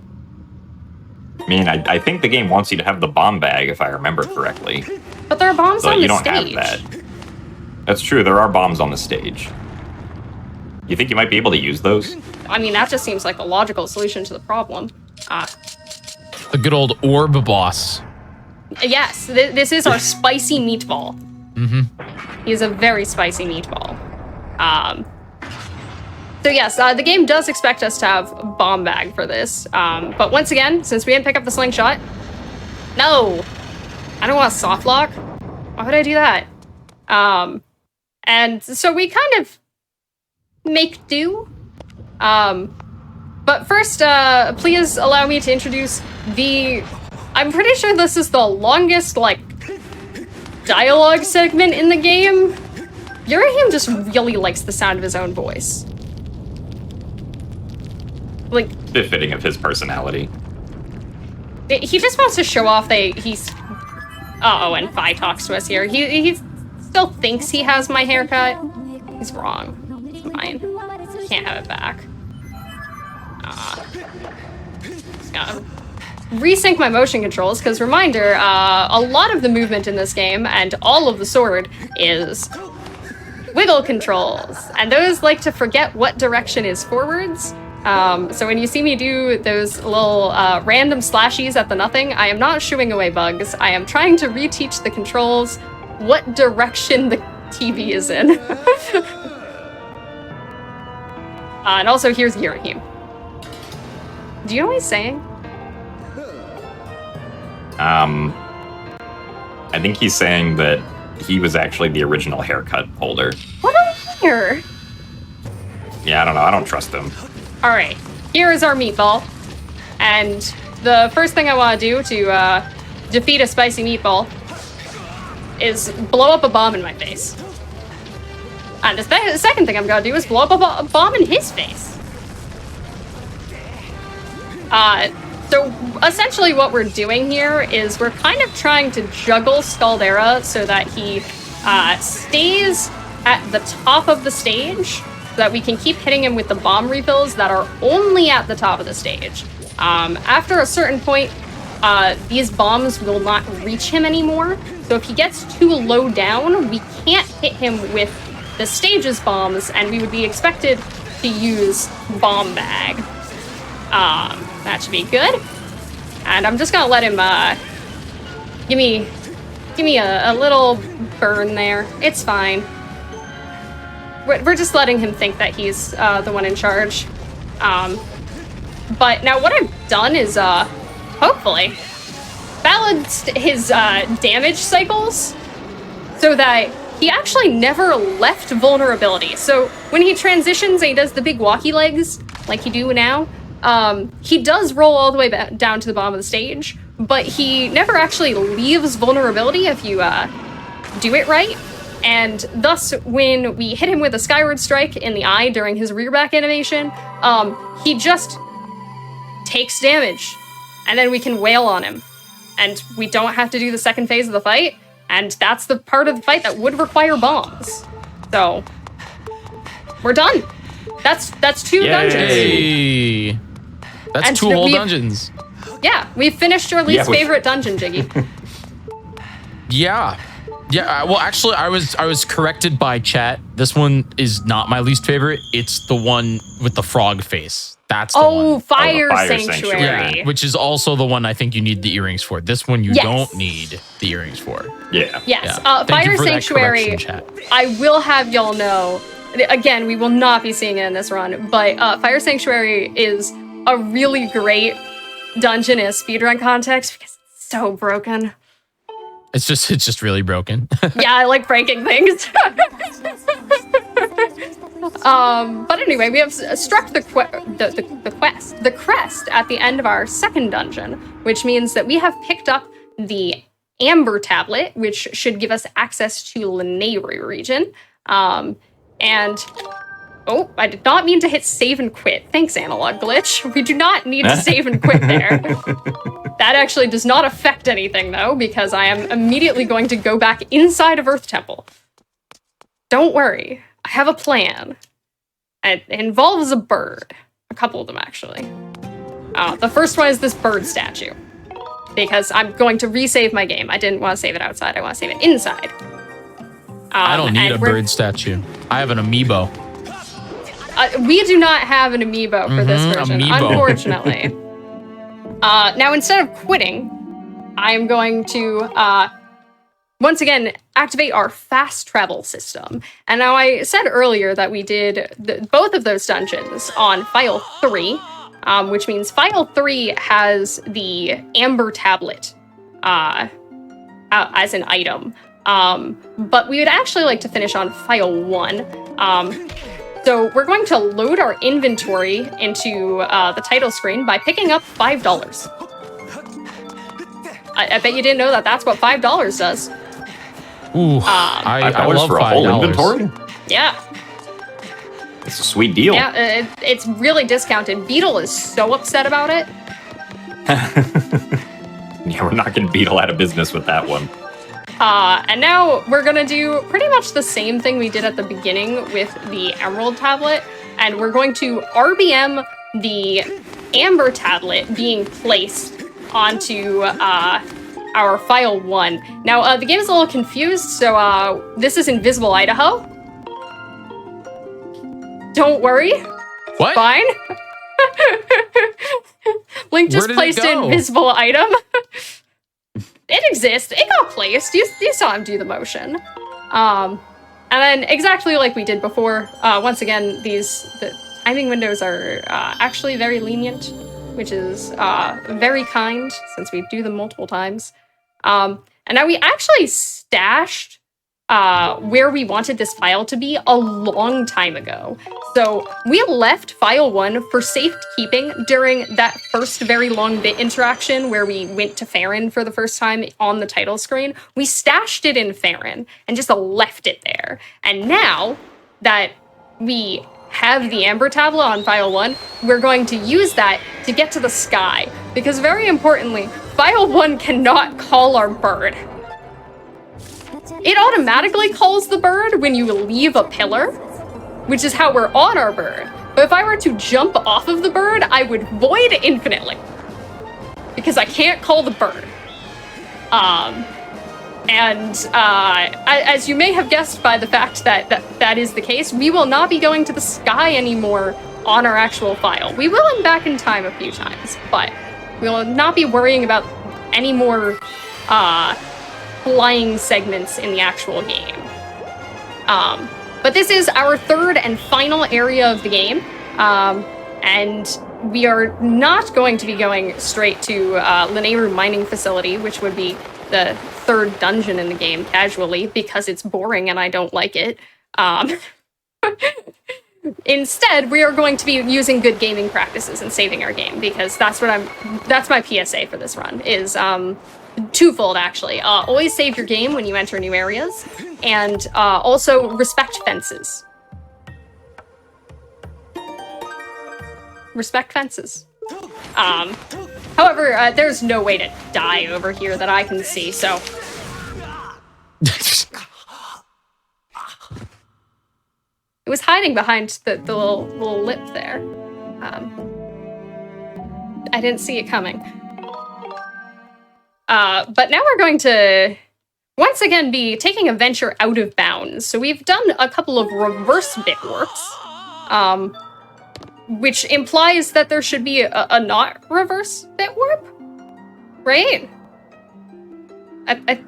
mean, I think the game wants you to have the bomb bag, if I remember correctly. But there are bombs on the stage. But you don't have that. That's true, there are bombs on the stage. You think you might be able to use those? I mean, that just seems like a logical solution to the problem. A good old orb boss. Yes, this is our spicy meatball. Mm-hmm. He is a very spicy meatball. So yes, the game does expect us to have bomb bag for this. But once again, since we didn't pick up the slingshot, no, I don't want a soft lock. Why would I do that? And so we kind of make do. But first, please allow me to introduce I'm pretty sure this is the longest, like, dialogue segment in the game. Yurahim just really likes the sound of his own voice. Like, befitting of his personality. He just wants to show off that he's... Uh-oh, and Fi talks to us here. He still thinks he has my haircut. He's wrong. It's fine. Can't have it back. Just gotta resync my motion controls, because reminder, a lot of the movement in this game, and all of the sword, is wiggle controls. And those like to forget what direction is forwards. So when you see me do those little random slashies at the nothing, I am not shooing away bugs. I am trying to reteach the controls what direction the TV is in. And also here's Yurahim. Do you know what he's saying? I think he's saying that he was actually the original haircut holder. What a liar! Yeah, I don't know. I don't trust him. All right, here is our meatball. And the first thing I want to do to defeat a spicy meatball is blow up a bomb in my face. And the second thing I'm going to do is blow up a bomb in his face. So essentially what we're doing here is we're kind of trying to juggle Scaldera so that he stays at the top of the stage, so that we can keep hitting him with the bomb refills that are only at the top of the stage. After a certain point, these bombs will not reach him anymore. So if he gets too low down, we can't hit him with the stage's bombs, and we would be expected to use bomb bag. That should be good. And I'm just gonna let him give me a little burn there. It's fine. We're just letting him think that he's the one in charge. But now what I've done is hopefully balanced his damage cycles so that he actually never left vulnerability. So when he transitions and he does the big walkie legs like you do now, he does roll all the way down to the bottom of the stage, but he never actually leaves vulnerability if you do it right. And thus, when we hit him with a Skyward Strike in the eye during his rear back animation, he just takes damage. And then we can wail on him. And we don't have to do the second phase of the fight. And that's the part of the fight that would require bombs. So, we're done. That's 2 dungeons. Hey. That's And 2 whole dungeons. Yeah, we've finished your least favorite dungeon, Jiggy. Yeah. Well, actually, I was corrected by chat. This one is not my least favorite. It's the one with the frog face. That's the one. Fire Fire Sanctuary. Yeah, which is also the one I think you need the earrings for. This one you Yes. don't need the earrings for. Yeah. Yes, Yeah. Thank you Fire for that Sanctuary, correction, chat. I will have y'all know, again, we will not be seeing it in this run, but Fire Sanctuary is a really great dungeon in a speedrun context because it's so broken. It's just really broken. Yeah, I like breaking things. But anyway, we have struck the crest at the end of our second dungeon, which means that we have picked up the Amber Tablet, which should give us access to Lanayru region. And oh, I did not mean to hit save and quit. Thanks, Analog Glitch. We do not need to save and quit there. That actually does not affect anything, though, because I am immediately going to go back inside of Earth Temple. Don't worry. I have a plan. It involves a bird. A couple of them, actually. The first one is this bird statue. Because I'm going to resave my game. I didn't want to save it outside. I want to save it inside. I don't need a bird statue. I have an amiibo. We do not have an amiibo for this version, amiibo. unfortunately. Now, instead of quitting, I am going to, once again, activate our fast travel system. And now I said earlier that we did both of those dungeons on File 3, which means File 3 has the Amber Tablet as an item. But we would actually like to finish on File 1. So we're going to load our inventory into the title screen by picking up $5. I bet you didn't know that that's what $5 does. Ooh, I love for a $5. whole inventory? Yeah. It's a sweet deal. Yeah, it's really discounted. Beetle is so upset about it. Yeah, we're knocking Beetle out of business with that one. And now we're gonna do pretty much the same thing we did at the beginning with the Emerald Tablet, and we're going to RBM the Amber Tablet being placed onto our File 1. Now, the game is a little confused, so this is Invisible Idaho. Don't worry. What? Fine. Link just placed an invisible item. It exists. It got placed. You saw him do the motion. And then exactly like we did before, once again, the timing windows are actually very lenient, which is very kind since we do them multiple times. And now we actually stashed where we wanted this file to be a long time ago. So we left File 1 for safekeeping during that first very long bit interaction where we went to Faron for the first time on the title screen. We stashed it in Faron and just left it there. And now that we have the Amber Tablet on File 1, we're going to use that to get to the sky. Because very importantly, File 1 cannot call our bird. It automatically calls the bird when you leave a pillar, which is how we're on our bird. But if I were to jump off of the bird, I would void infinitely. Because I can't call the bird. As you may have guessed by the fact that is the case, we will not be going to the sky anymore on our actual file. We will in back in time a few times, but we will not be worrying about any more flying segments in the actual game. But this is our third and final area of the game, and we are not going to be going straight to Lanayru Mining Facility, which would be the third dungeon in the game casually, because it's boring and I don't like it. Instead, we are going to be using good gaming practices and saving our game, because that's my PSA for this run, is twofold, actually. Always save your game when you enter new areas, and also respect fences. Respect fences. However, there's no way to die over here that I can see, so... It was hiding behind the little lip there. I didn't see it coming. But now we're going to, once again, be taking a venture out of bounds. So we've done a couple of reverse bit warps, which implies that there should be a not reverse bit warp, right?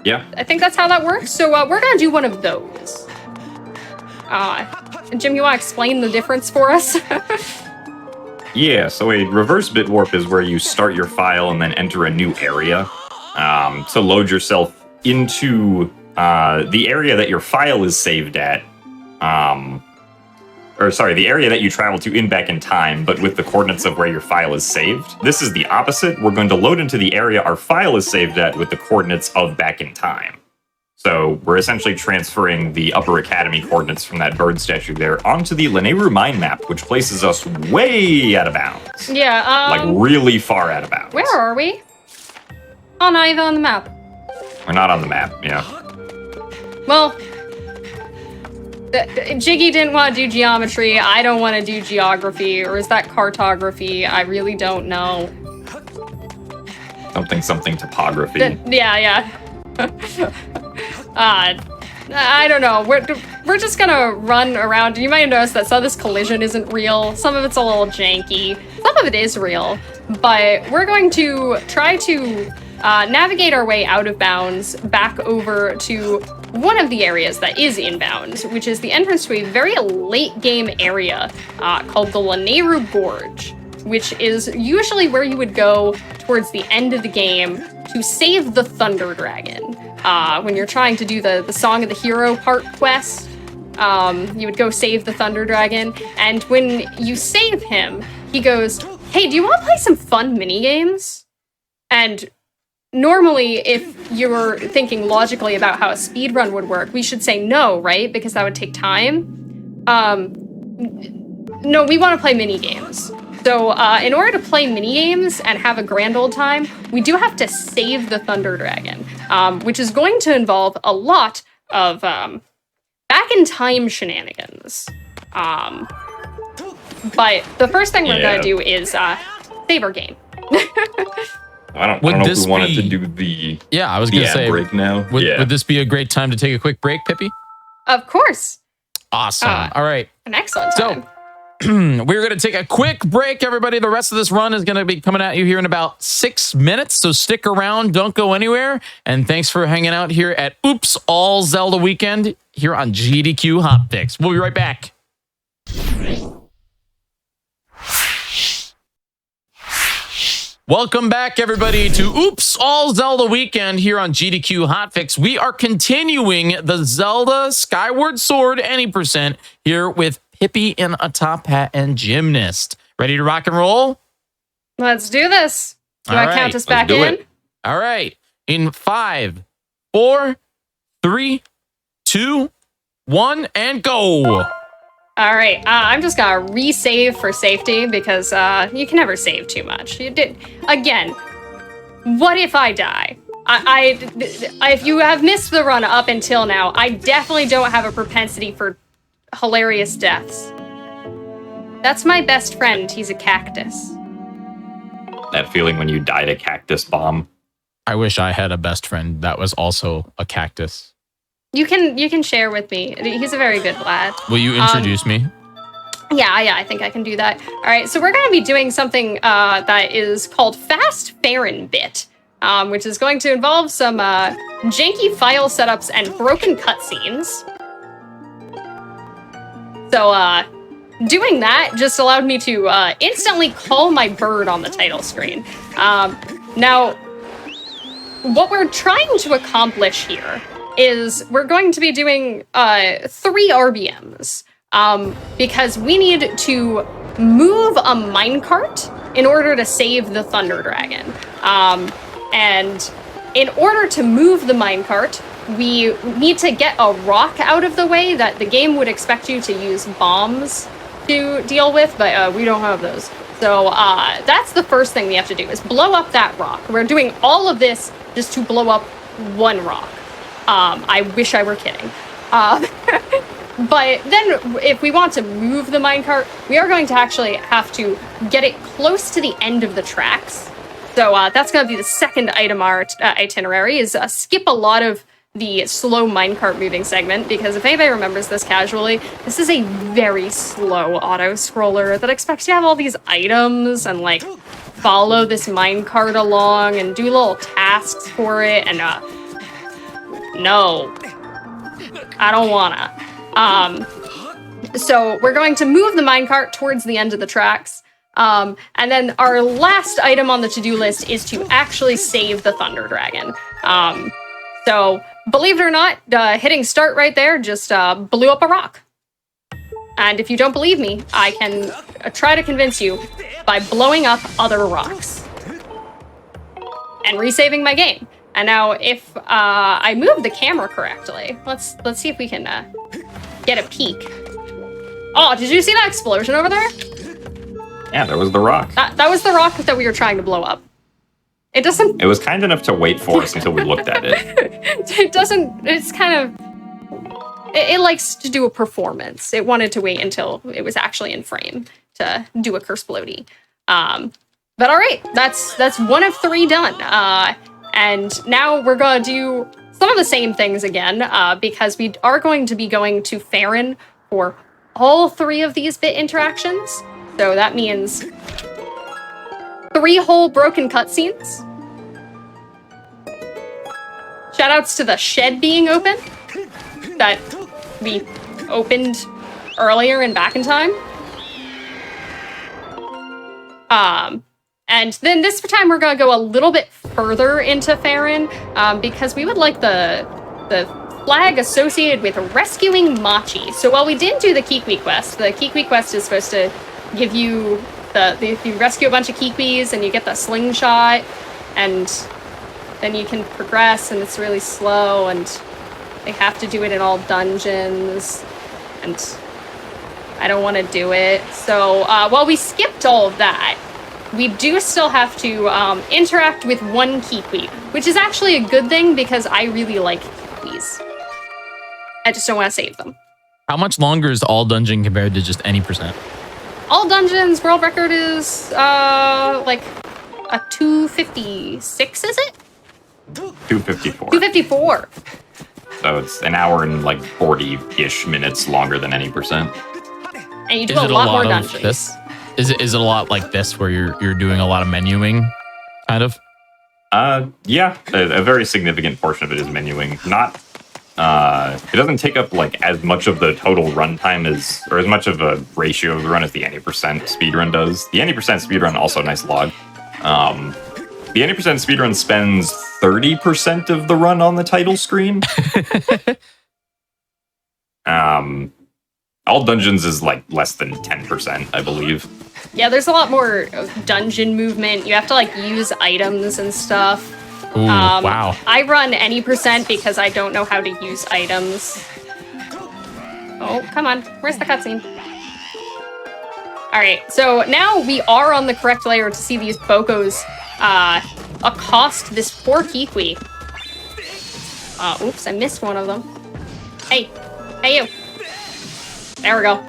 Yeah. I think that's how that works. So we're gonna do one of those. Jim, you want to explain the difference for us? Yeah, so a reverse bit warp is where you start your file and then enter a new area to load yourself into the area that your file is saved at. The area that you travel to back in time, but with the coordinates of where your file is saved. This is the opposite. We're going to load into the area our file is saved at with the coordinates of back in time. So we're essentially transferring the Upper Academy coordinates from that bird statue there onto the Lanayru mine map, which places us way out of bounds. Yeah, like really far out of bounds. Where are we? Oh, not even on the map. We're not on the map, yeah. Well, Jiggy didn't want to do geometry. I don't want to do geography. Or is that cartography? I really don't know. Something topography. Yeah. I don't know. We're just gonna run around. You might notice that some of this collision isn't real. Some of it's a little janky. Some of it is real. But we're going to try to navigate our way out of bounds back over to one of the areas that is inbound, which is the entrance to a very late game area called the Lanayru Gorge, which is usually where you would go towards the end of the game to save the Thunder Dragon. When you're trying to do the Song of the Hero part quest, you would go save the Thunder Dragon, and when you save him, he goes, "Hey, do you want to play some fun minigames?" And normally, if you're thinking logically about how a speedrun would work, we should say no, right? Because that would take time. No, we want to play minigames. So in order to play minigames and have a grand old time, we do have to save the Thunder Dragon, which is going to involve a lot of back-in-time shenanigans. But the first thing we're going to do is save our game. I don't know if we wanted to do the I was going to say break now. Would this be a great time to take a quick break, Pippi? Of course. Awesome. All right. An excellent time. So, we're going to take a quick break, everybody. The rest of this run is going to be coming at you here in about 6 minutes, so stick around. Don't go anywhere. And thanks for hanging out here at Oops All Zelda Weekend here on GDQ Hotfix. We'll be right back. Welcome back, everybody, to Oops All Zelda Weekend here on GDQ Hotfix. We are continuing the Zelda Skyward Sword any percent here with Pippi in a top hat and gymnast. Ready to rock and roll? Let's do this. Do I count us back in? All right. In 5, 4, 3, 2, 1, and go. All right. I'm just gonna resave for safety because you can never save too much. You did again. What if I die? If you have missed the run up until now, I definitely don't have a propensity for hilarious deaths. That's my best friend. He's a cactus. That feeling when you died a cactus bomb. I wish I had a best friend that was also a cactus. You can share with me. He's a very good lad. Will you introduce me? Yeah, I think I can do that. All right, so we're going to be doing something that is called Fast Faron Bit, which is going to involve some janky file setups and broken cutscenes. So, doing that just allowed me to instantly call my bird on the title screen. Now, what we're trying to accomplish here is we're going to be doing 3 RBMs. because we need to move a minecart in order to save the Thunder Dragon. And in order to move the minecart, we need to get a rock out of the way that the game would expect you to use bombs to deal with, but we don't have those. So that's the first thing we have to do, is blow up that rock. We're doing all of this just to blow up one rock. I wish I were kidding. But then if we want to move the minecart, we are going to actually have to get it close to the end of the tracks. So that's going to be the second item art itinerary, is skip a lot of the slow minecart moving segment, because if anybody remembers this casually, this is a very slow auto-scroller that expects you to have all these items and, like, follow this minecart along and do little tasks for it, and no, I don't wanna. So we're going to move the minecart towards the end of the tracks. And then our last item on the to-do list is to actually save the Thunder Dragon. So believe it or not, hitting start right there just blew up a rock. And if you don't believe me, I can try to convince you by blowing up other rocks and resaving my game. And now if I move the camera correctly, let's see if we can get a peek. Oh, did you see that explosion over there? Yeah, that was the rock. That was the rock that we were trying to blow up. It doesn't... It was kind enough to wait for us until we looked at it. It doesn't... It's kind of... It likes to do a performance. It wanted to wait until it was actually in frame to do a curse bloaty. But all right, that's 1 of 3 done. And now we're going to do some of the same things again, because we are going to be going to Faron for all 3 of these bit interactions. So that means 3 whole broken cutscenes. Shoutouts to the shed being open that we opened earlier in Back in Time. And then this time we're going to go a little bit further into Faron, because we would like the flag associated with rescuing Machi. So while we didn't do the Kiwi quest, the Kiwi quest is supposed to give you if you rescue a bunch of Kiwis and you get the slingshot, and then you can progress, and it's really slow, and they have to do it in all dungeons, and I don't want to do it. So while we skipped all of that, we do still have to interact with 1 Kiwi, which is actually a good thing because I really like Kiwis. I just don't want to save them. How much longer is all dungeon compared to just any percent? All dungeons world record is like a 256, is it? 254. 254. So it's an hour and like 40-ish minutes longer than any percent. And you do a lot more dungeons. This? Is it a lot like this where you're doing a lot of menuing, kind of? Yeah, a very significant portion of it is menuing. Not, it doesn't take up like as much of the total runtime or as much of a ratio of the run as the any percent speedrun does. The any percent speedrun, also a nice log. The any percent speedrun spends 30% of the run on the title screen. All dungeons is like less than 10%, I believe. Yeah, there's a lot more dungeon movement. You have to like use items and stuff. Ooh, wow. I run any percent because I don't know how to use items. Oh, come on. Where's the cutscene? All right, so now we are on the correct layer to see these Bokos accost this poor Kiwi. Oops, I missed one of them. Hey you. There we go.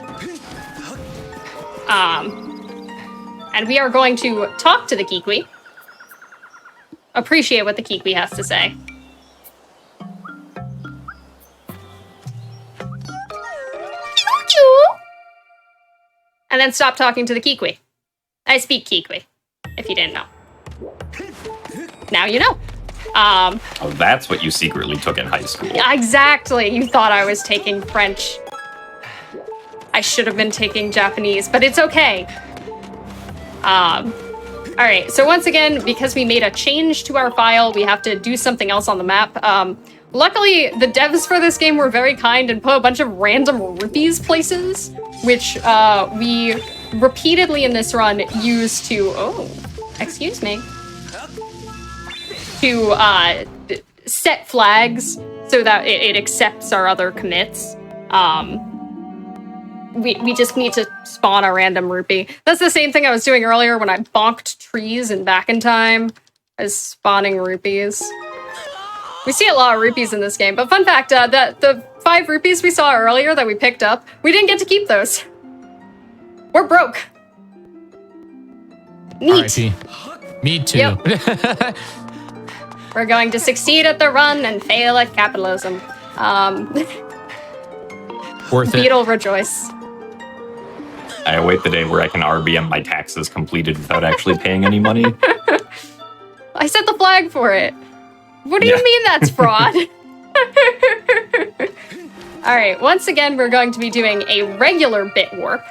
And we are going to talk to the Kiwi. Appreciate what the Kiwi has to say. And then stop talking to the Kiwi. I speak Kiwi, if you didn't know. Now you know. Oh, that's what you secretly took in high school. Exactly. You thought I was taking French. I should have been taking Japanese, but it's okay. All right, so once again, because we made a change to our file, we have to do something else on the map. Luckily, the devs for this game were very kind and put a bunch of random rupees places, which we repeatedly in this run use to, excuse me, to set flags so that it accepts our other commits. We just need to spawn a random rupee. That's the same thing I was doing earlier when I bonked trees in Back in Time, as spawning rupees. We see a lot of rupees in this game, but fun fact, the 5 rupees we saw earlier that we picked up, we didn't get to keep those. We're broke. Neat. R.I.P. Me too. Yep. We're going to succeed at the run and fail at capitalism. Worth it. Beetle rejoice. I await the day where I can RBM my taxes completed without actually paying any money. I set the flag for it. What do you mean that's fraud? All right, once again, we're going to be doing a regular bit warp.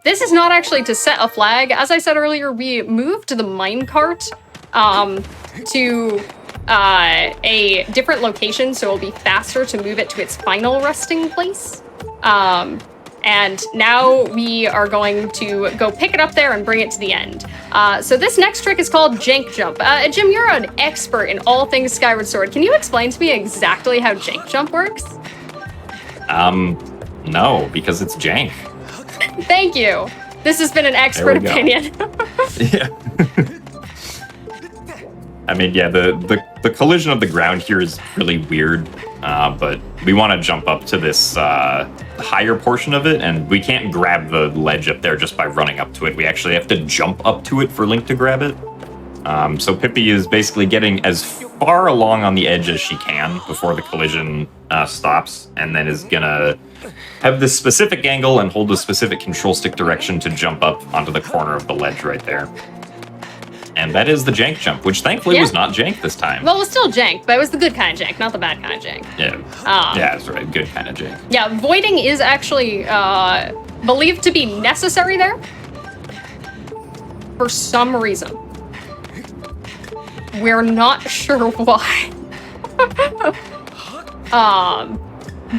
This is not actually to set a flag. As I said earlier, we moved the minecart to a different location, so it'll be faster to move it to its final resting place. And now we are going to go pick it up there and bring it to the end. So this next trick is called Jank Jump. Jim, you're an expert in all things Skyward Sword. Can you explain to me exactly how Jank Jump works? No, because it's jank. Thank you. This has been an expert opinion. Yeah. I mean, yeah, the collision of the ground here is really weird, but we want to jump up to this higher portion of it, and we can't grab the ledge up there just by running up to it. We actually have to jump up to it for Link to grab it. So Pippi is basically getting as far along on the edge as she can before the collision stops, and then is gonna have this specific angle and hold a specific control stick direction to jump up onto the corner of the ledge right there. And that is the jank jump, which thankfully was not jank this time. Well, it was still jank, but it was the good kind of jank, not the bad kind of jank. Yeah, that's right. Good kind of jank. Yeah, voiding is actually believed to be necessary there for some reason. We're not sure why.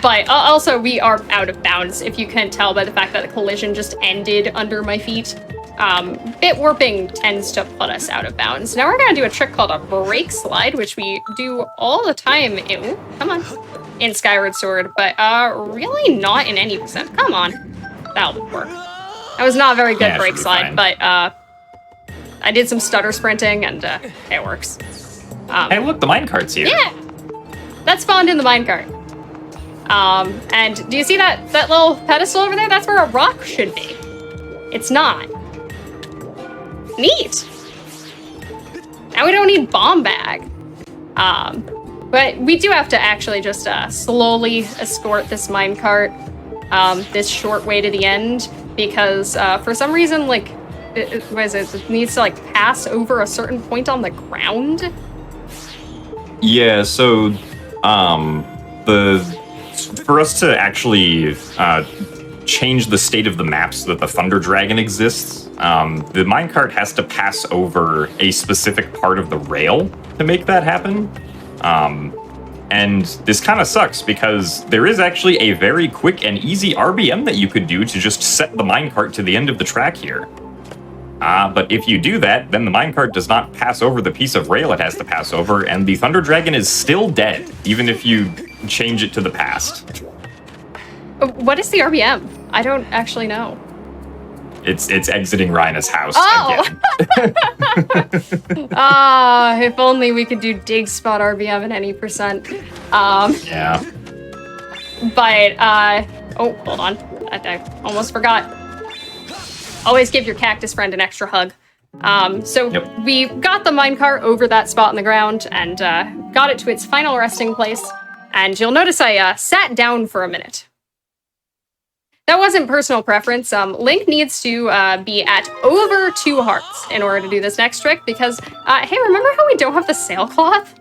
But also we are out of bounds, if you can tell by the fact that the collision just ended under my feet. Bit warping tends to put us out of bounds. Now we're gonna do a trick called a break slide, which we do all the time in Skyward Sword, but really not in any percent. Come on, that'll work. That was not a very good break slide, but I did some stutter sprinting and it works. Hey, look, the minecart's here. Yeah, that spawned in the minecart. And do you see that little pedestal over there? That's where a rock should be. It's not. Neat. Now we don't need bomb bag. But we do have to actually just slowly escort this minecart this short way to the end, because for some reason, like, it needs to like pass over a certain point on the ground. Yeah, so for us to actually change the state of the map so that the Thunder Dragon exists, the minecart has to pass over a specific part of the rail to make that happen. And this kind of sucks because there is actually a very quick and easy RBM that you could do to just set the minecart to the end of the track here. But if you do that, then the minecart does not pass over the piece of rail it has to pass over, and the Thunder Dragon is still dead, even if you change it to the past. What is the RBM? I don't actually know. It's exiting Rhina's house again. If only we could do dig spot RBM at any percent. Yeah. But, oh, hold on. I almost forgot. Always give your cactus friend an extra hug. We got the minecart over that spot on the ground and got it to its final resting place. And you'll notice I sat down for a minute. That wasn't personal preference. Link needs to be at over 2 hearts in order to do this next trick because, hey, remember how we don't have the sailcloth?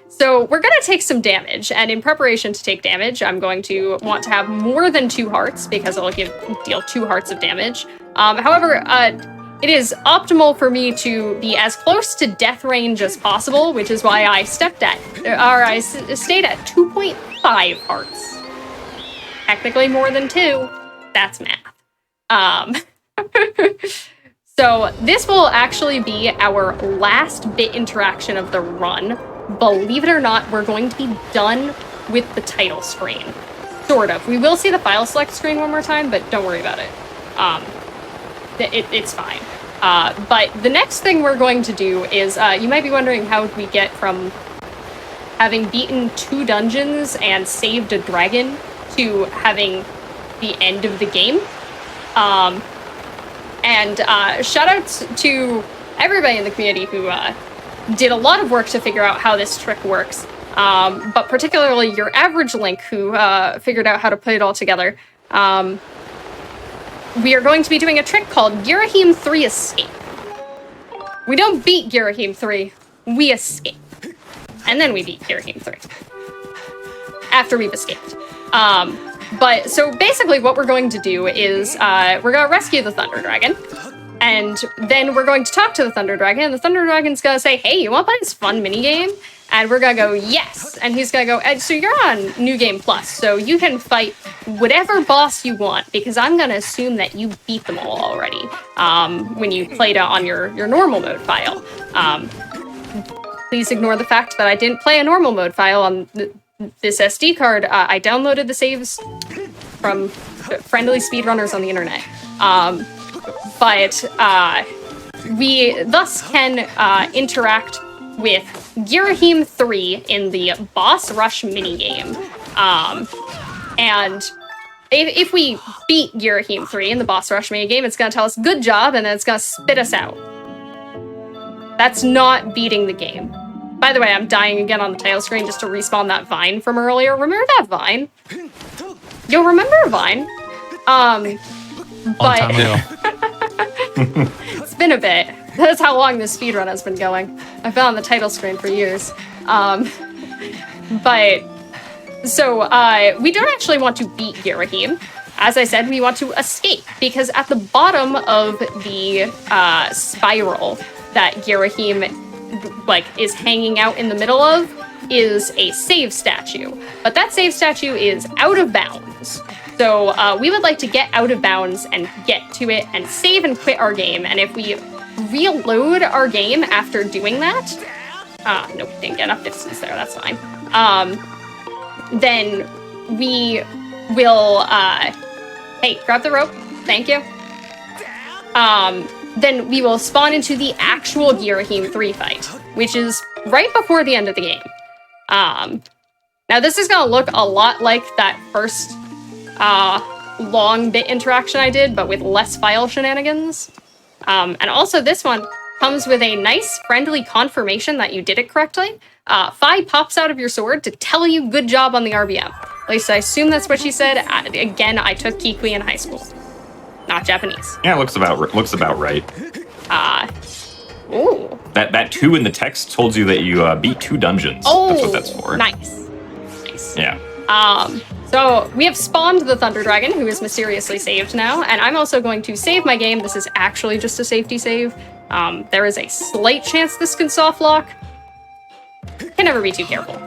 So we're gonna take some damage, and in preparation to take damage, I'm going to want to have more than 2 hearts because it'll deal 2 hearts of damage. However, it is optimal for me to be as close to death range as possible, which is why I stayed at 2.5 hearts. Technically more than 2. That's math. So this will actually be our last bit interaction of the run. Believe it or not, we're going to be done with the title screen. Sort of. We will see the file select screen one more time, but don't worry about it. It's fine. But the next thing we're going to do is, you might be wondering how we get from having beaten 2 dungeons and saved a dragon to having the end of the game. And shout-outs to everybody in the community who did a lot of work to figure out how this trick works, but particularly your average Link who figured out how to put it all together. We are going to be doing a trick called Girahim 3 Escape. We don't beat Girahim 3, we escape. And then we beat Girahim 3. After we've escaped. But so basically what we're going to do is we're going to rescue the Thunder Dragon. And then we're going to talk to the Thunder Dragon, and the Thunder Dragon's going to say, hey, you want to play this fun minigame? And we're going to go, yes. And he's going to go, so you're on New Game Plus, so you can fight whatever boss you want, because I'm going to assume that you beat them all already when you played on your normal mode file. Please ignore the fact that I didn't play a normal mode file on this SD card. I downloaded the saves from friendly speedrunners on the internet. But we thus can interact with Girahim 3 in the boss rush minigame. And if we beat Girahim 3 in the boss rush minigame, it's going to tell us good job, and then it's going to spit us out. That's not beating the game. By the way, I'm dying again on the title screen just to respawn that vine from earlier. Remember that vine? You'll remember a vine. But it's been a bit. That's how long this speedrun has been going. I've been on the title screen for years. But so we don't actually want to beat Girahim. As I said, we want to escape, because at the bottom of the spiral that Girahim is hanging out in the middle of is a save statue. But that save statue is out of bounds. So we would like to get out of bounds and get to it and save and quit our game. And if we reload our game after doing that, nope, didn't get enough distance there, that's fine. Then we will, hey, grab the rope, thank you. Then we will spawn into the actual Girahim 3 fight, which is right before the end of the game. Now this is gonna look a lot like that first long bit interaction I did, but with less file shenanigans. And also this one comes with a nice friendly confirmation that you did it correctly. Fi pops out of your sword to tell you good job on the RBM. At least I assume that's what she said. Again, I took Kikui in high school. Not Japanese. Yeah, looks about right. Ooh. That 2 in the text told you that you beat 2 dungeons. Oh, that's what that's for. Nice. Yeah. So we have spawned the Thunder Dragon, who is mysteriously saved now, and I'm also going to save my game. This is actually just a safety save. There is a slight chance this can soft lock. Can never be too careful.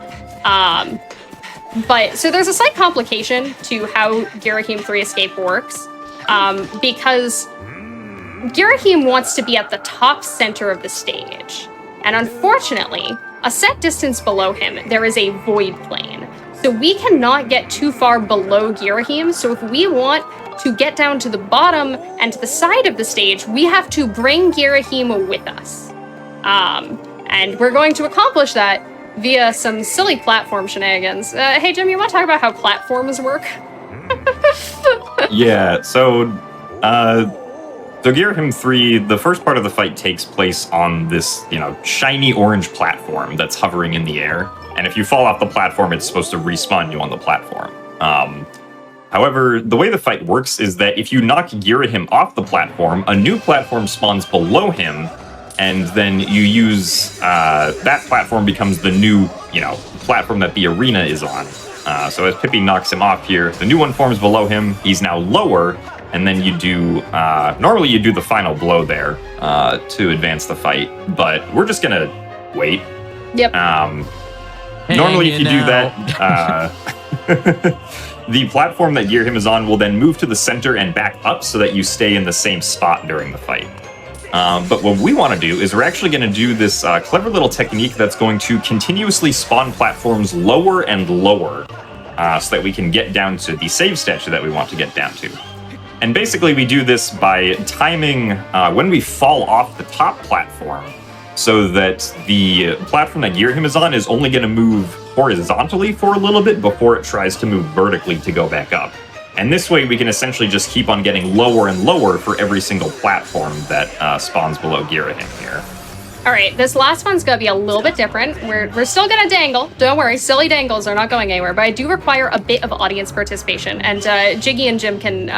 But so there's a slight complication to how Girahim 3 Escape works, because Girahim wants to be at the top center of the stage. And unfortunately, a set distance below him, there is a void plane. So we cannot get too far below Girahim. So if we want to get down to the bottom and to the side of the stage, we have to bring Girahim with us. And we're going to accomplish that via some silly platform shenanigans. Hey, Jim, you want to talk about how platforms work? Yeah, so Girahim 3, the first part of the fight takes place on this, shiny orange platform that's hovering in the air. And if you fall off the platform, it's supposed to respawn you on the platform. However, the way the fight works is that if you knock Girahim off the platform, a new platform spawns below him, and then you use that platform becomes the new, platform that the arena is on. So as Pippi knocks him off here, the new one forms below him. He's now lower, and then you do, normally you do the final blow there to advance the fight, but we're just gonna wait. Yep. Normally if you do that, the platform that Girahim is on will then move to the center and back up so that you stay in the same spot during the fight. But what we want to do is we're actually going to do this clever little technique that's going to continuously spawn platforms lower and lower so that we can get down to the save statue that we want to get down to. And basically we do this by timing when we fall off the top platform so that the platform that Girahim is on is only going to move horizontally for a little bit before it tries to move vertically to go back up. And this way we can essentially just keep on getting lower and lower for every single platform that spawns below Girahim here. All right, this last one's gonna be a little bit different. We're still gonna dangle. Don't worry, silly dangles are not going anywhere, but I do require a bit of audience participation, and Jiggy and Jim can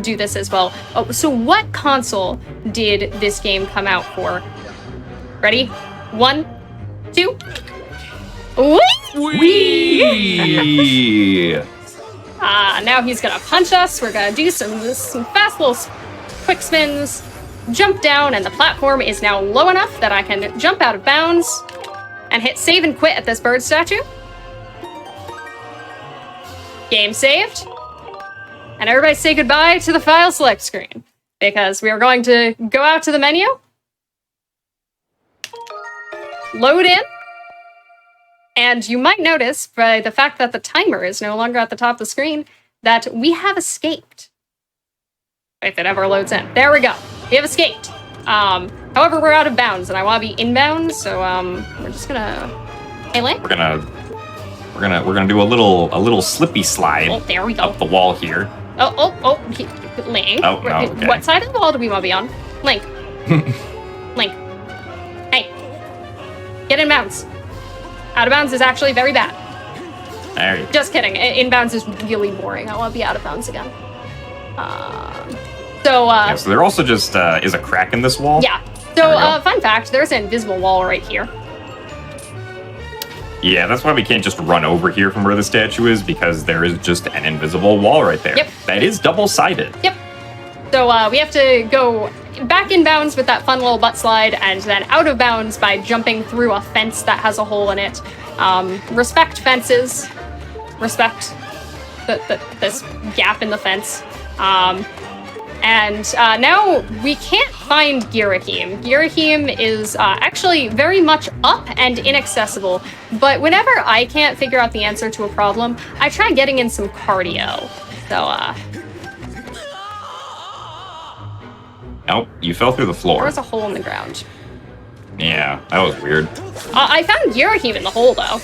do this as well. Oh, so what console did this game come out for? Ready? 1, 2. Whee! Now he's gonna punch us. We're gonna do some fast little quick spins, jump down, and the platform is now low enough that I can jump out of bounds and hit save and quit at this bird statue. Game saved. And everybody say goodbye to the file select screen because we are going to go out to the menu, load in, and you might notice by the fact that the timer is no longer at the top of the screen that we have escaped. If it ever loads in. There we go. We have escaped. However, we're out of bounds and I want to be inbounds, so we're just gonna. Hey, Link? We're gonna do a little slippy slide. Oh, there we go. Up the wall here. Link. Oh, no, okay. What side of the wall do we want to be on? Link. Link. Hey. Get in bounds. Out of bounds is actually very bad. There you go. Just kidding. Inbounds is really boring. I want to be out of bounds again. So there also just is a crack in this wall. Yeah. So fun fact, there's an invisible wall right here. Yeah, that's why we can't just run over here from where the statue is, because there is just an invisible wall right there. Yep. That is double-sided. Yep. So we have to go back in bounds with that fun little butt slide, and then out of bounds by jumping through a fence that has a hole in it. Respect fences. Respect this gap in the fence. And now we can't find Girahim. Girahim is actually very much up and inaccessible, but whenever I can't figure out the answer to a problem, I try getting in some cardio. So, Nope, you fell through the floor. there was a hole in the ground. Yeah, that was weird. I found Girahim in the hole, though.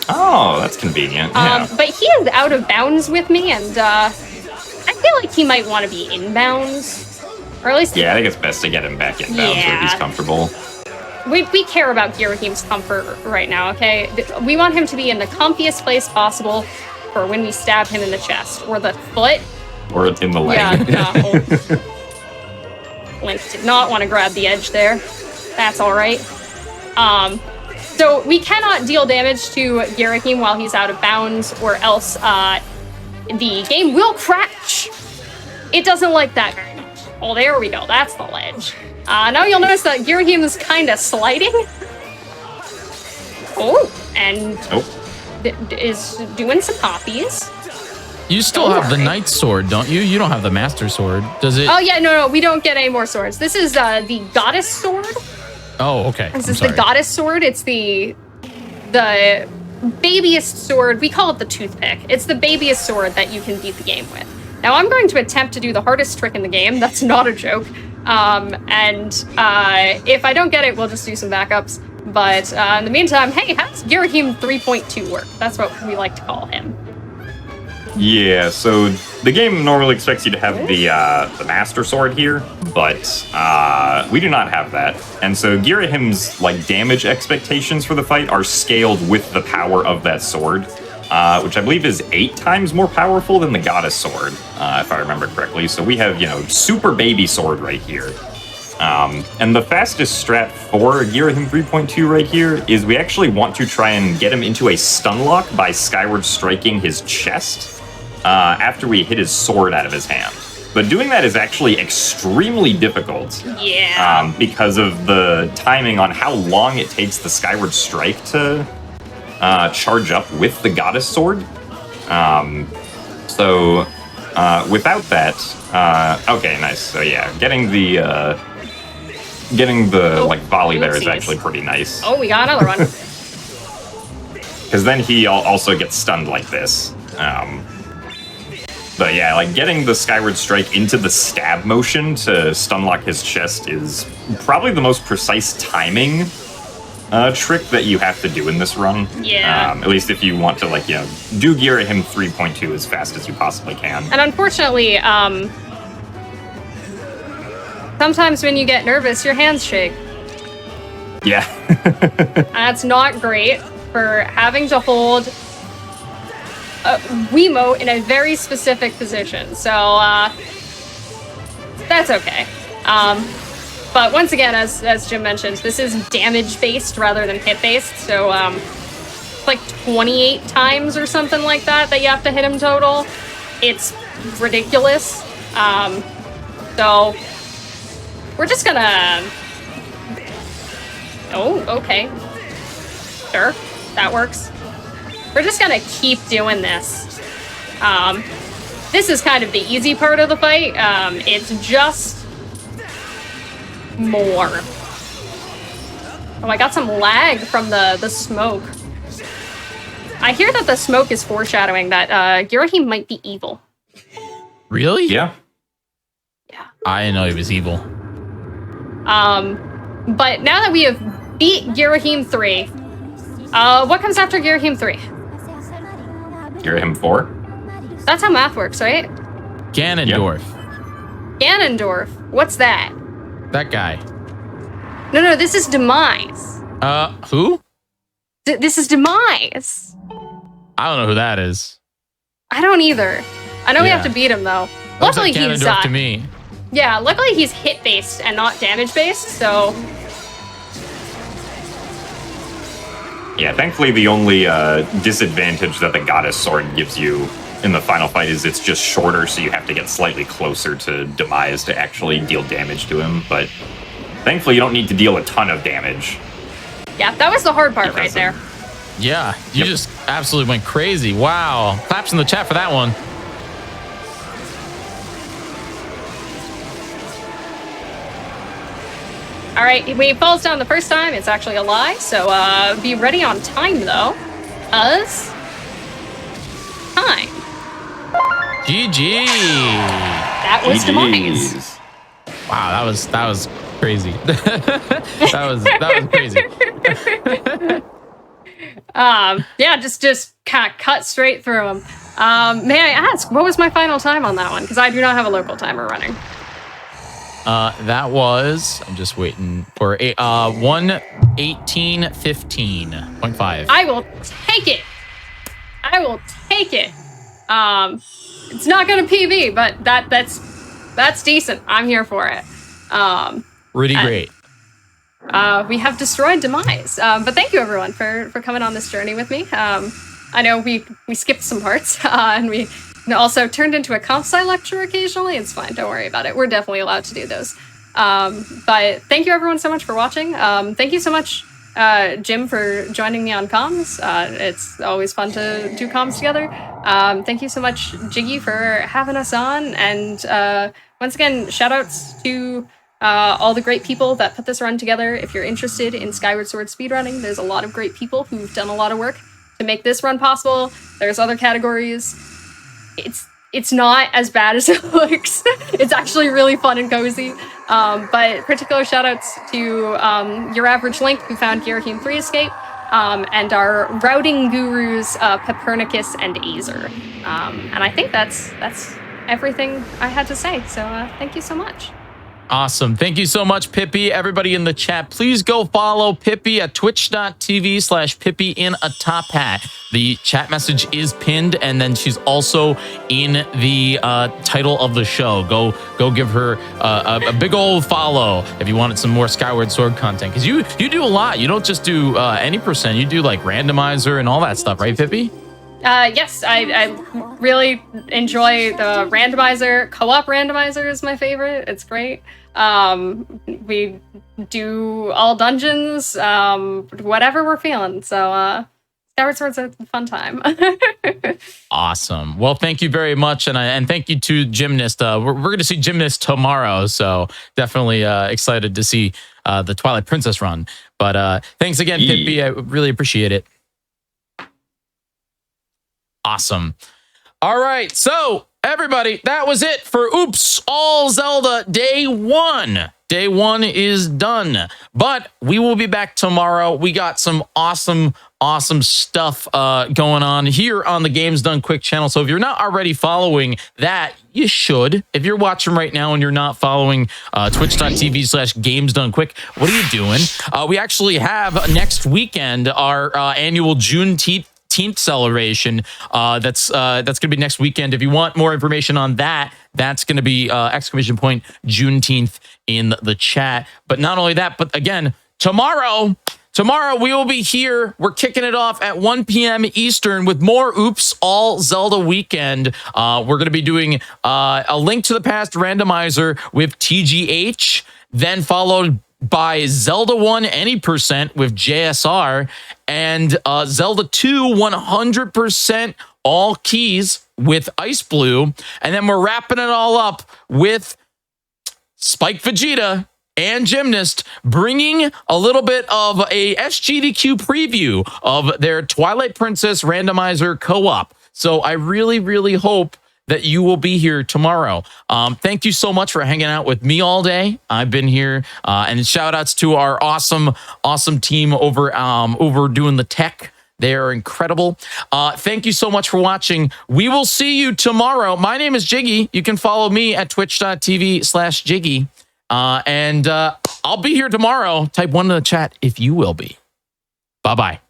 Oh, that's convenient. Yeah. But he is out of bounds with me, and I feel like he might want to be inbounds. Or at least... Yeah, I think it's best to get him back in bounds where he's comfortable. We care about Girahim's comfort right now, okay? We want him to be in the comfiest place possible for when we stab him in the chest. Or the foot. Or in the leg. Yeah, no. Link did not want to grab the edge there. That's alright. So we cannot deal damage to Girahim while he's out of bounds, or else the game will crash. It doesn't like that very much. Oh, there we go. That's the ledge. Now you'll notice that Girahim is kind of sliding. Oh, and is doing some poppies. You still have the Knight Sword, don't you? You don't have the Master Sword. Does it? Oh, yeah, no, we don't get any more swords. This is the Goddess Sword. Oh, okay. This is the Goddess Sword. It's the babiest sword. We call it the toothpick. It's the babiest sword that you can beat the game with. Now, I'm going to attempt to do the hardest trick in the game. That's not a joke. If I don't get it, we'll just do some backups. But in the meantime, hey, how does Girahim 3.2 work? That's what we like to call him. Yeah, so the game normally expects you to have the Master Sword here, but we do not have that. And so Girahim's damage expectations for the fight are scaled with the power of that sword, which I believe is 8 times more powerful than the Goddess Sword, if I remember correctly. So we have, super baby sword right here. And the fastest strat for Girahim 3.2 right here is we actually want to try and get him into a stun lock by Skyward striking his chest after we hit his sword out of his hand. but doing that is actually extremely difficult. Yeah. Because of the timing on how long it takes the Skyward Strike to charge up with the Goddess Sword. So without that, okay, nice. So yeah, getting the like volley there is actually pretty nice. Oh, we got another one. Because then he also gets stunned like this. But yeah, like getting the Skyward Strike into the stab motion to stunlock his chest is probably the most precise timing trick that you have to do in this run. Yeah. At least if you want to, like, do Girahim 3.2 as fast as you possibly can. And unfortunately, sometimes when you get nervous, your hands shake. Yeah. That's not great for having to hold a Wiimote in a very specific position. So, that's okay. But once again, as Jim mentioned, this is damage-based rather than hit-based. So, like 28 times or something like that you have to hit him total. It's ridiculous. So, we're just gonna... Oh, okay. Sure, that works. We're just gonna keep doing this. This is kind of the easy part of the fight. It's just more. Oh, I got some lag from the smoke. I hear that the smoke is foreshadowing that Girahim might be evil. Really? Yeah. Yeah. I didn't know he was evil. But now that we have beat Girahim 3, what comes after Girahim 3? Girahim 4? That's how math works, right? Ganondorf. Ganondorf. What's that? That guy. No, this is Demise. Who? This is Demise. I don't know who that is. I don't either. I know we Yeah. have to beat him, though. Looks Luckily, like he's Ganondorf to me. Yeah, luckily he's hit-based and not damage-based, so... Yeah, thankfully the only disadvantage that the Goddess Sword gives you in the final fight is it's just shorter, so you have to get slightly closer to Demise to actually deal damage to him, but thankfully you don't need to deal a ton of damage. Yeah, that was the hard part right there. Yeah, you just absolutely went crazy. Wow. Claps in the chat for that one. All right, when he falls down the first time, it's actually a lie, so be ready on time, though. Time. GG. That was Demise. GG's. Wow, that was crazy. that was crazy. Yeah, just kind of cut straight through him. May I ask, what was my final time on that one? Because I do not have a local timer running. That was, I'm just waiting for a 1:18:15.5. I will take it. I will take it. It's not gonna PB, but that's decent. I'm here for it. Pretty great. We have destroyed Demise. But thank you everyone for coming on this journey with me. I know we skipped some parts, and we also turned into a comp sci lecture occasionally. It's fine, don't worry about it. We're definitely allowed to do those. But thank you everyone so much for watching. Thank you so much, Jim, for joining me on comms. It's always fun to do comms together. Thank you so much, Jiggy, for having us on. And once again, shout outs to all the great people that put this run together. If you're interested in Skyward Sword speedrunning, there's a lot of great people who've done a lot of work to make this run possible. There's other categories. It's not as bad as it looks. It's actually really fun and cozy. But particular shout outs to Your Average Link, who found Girahim 3 Escape, and our routing gurus, Pepernicus and Azer. And I think that's everything I had to say. So thank you so much. Awesome. Thank you so much, Pippi. Everybody in the chat, please go follow Pippi at twitch.tv/Pippi in a top hat. The chat message is pinned, and then she's also in the title of the show. Go give her a big old follow if you wanted some more Skyward Sword content. Because you do a lot. You don't just do any percent. You do like randomizer and all that stuff, right, Pippi? Yes, I really enjoy the randomizer. Co-op randomizer is my favorite. It's great. We do all dungeons, whatever we're feeling. So Skyward Sword's a fun time. Awesome. Well, thank you very much, and thank you to Gymnast. We're going to see Gymnast tomorrow, so definitely excited to see the Twilight Princess run. But thanks again, Pippi. I really appreciate it. Awesome. All right, so everybody, that was it for Oops All Zelda Day 1. Day 1 is done, but we will be back tomorrow. We got some awesome stuff going on here on the Games Done Quick channel. So if you're not already following that, you should. If you're watching right now and you're not following twitch.tv/GamesDoneQuick, what are you doing? We actually have next weekend our annual Juneteenth celebration. That's going to be next weekend. If you want more information on that, that's going to be exclamation point Juneteenth in the chat. But not only that, but again, tomorrow we will be here. We're kicking it off at 1 p.m. Eastern with more Oops All Zelda Weekend. We're going to be doing a Link to the Past randomizer with TGH, then followed by Zelda 1 Any% with JSR, and Zelda 2 100% all keys with Ice Blue. And then we're wrapping it all up with Spike Vegeta and Gymnast, bringing a little bit of a SGDQ preview of their Twilight Princess randomizer co-op. So I really hope that you will be here tomorrow. Thank you so much for hanging out with me all day. I've been here, and shout outs to our awesome team over doing the tech. They are incredible. Thank you so much for watching. We will see you tomorrow. My name is Jiggy. You can follow me at twitch.tv/Jiggy. And I'll be here tomorrow. Type 1 in the chat if you will be. Bye-bye.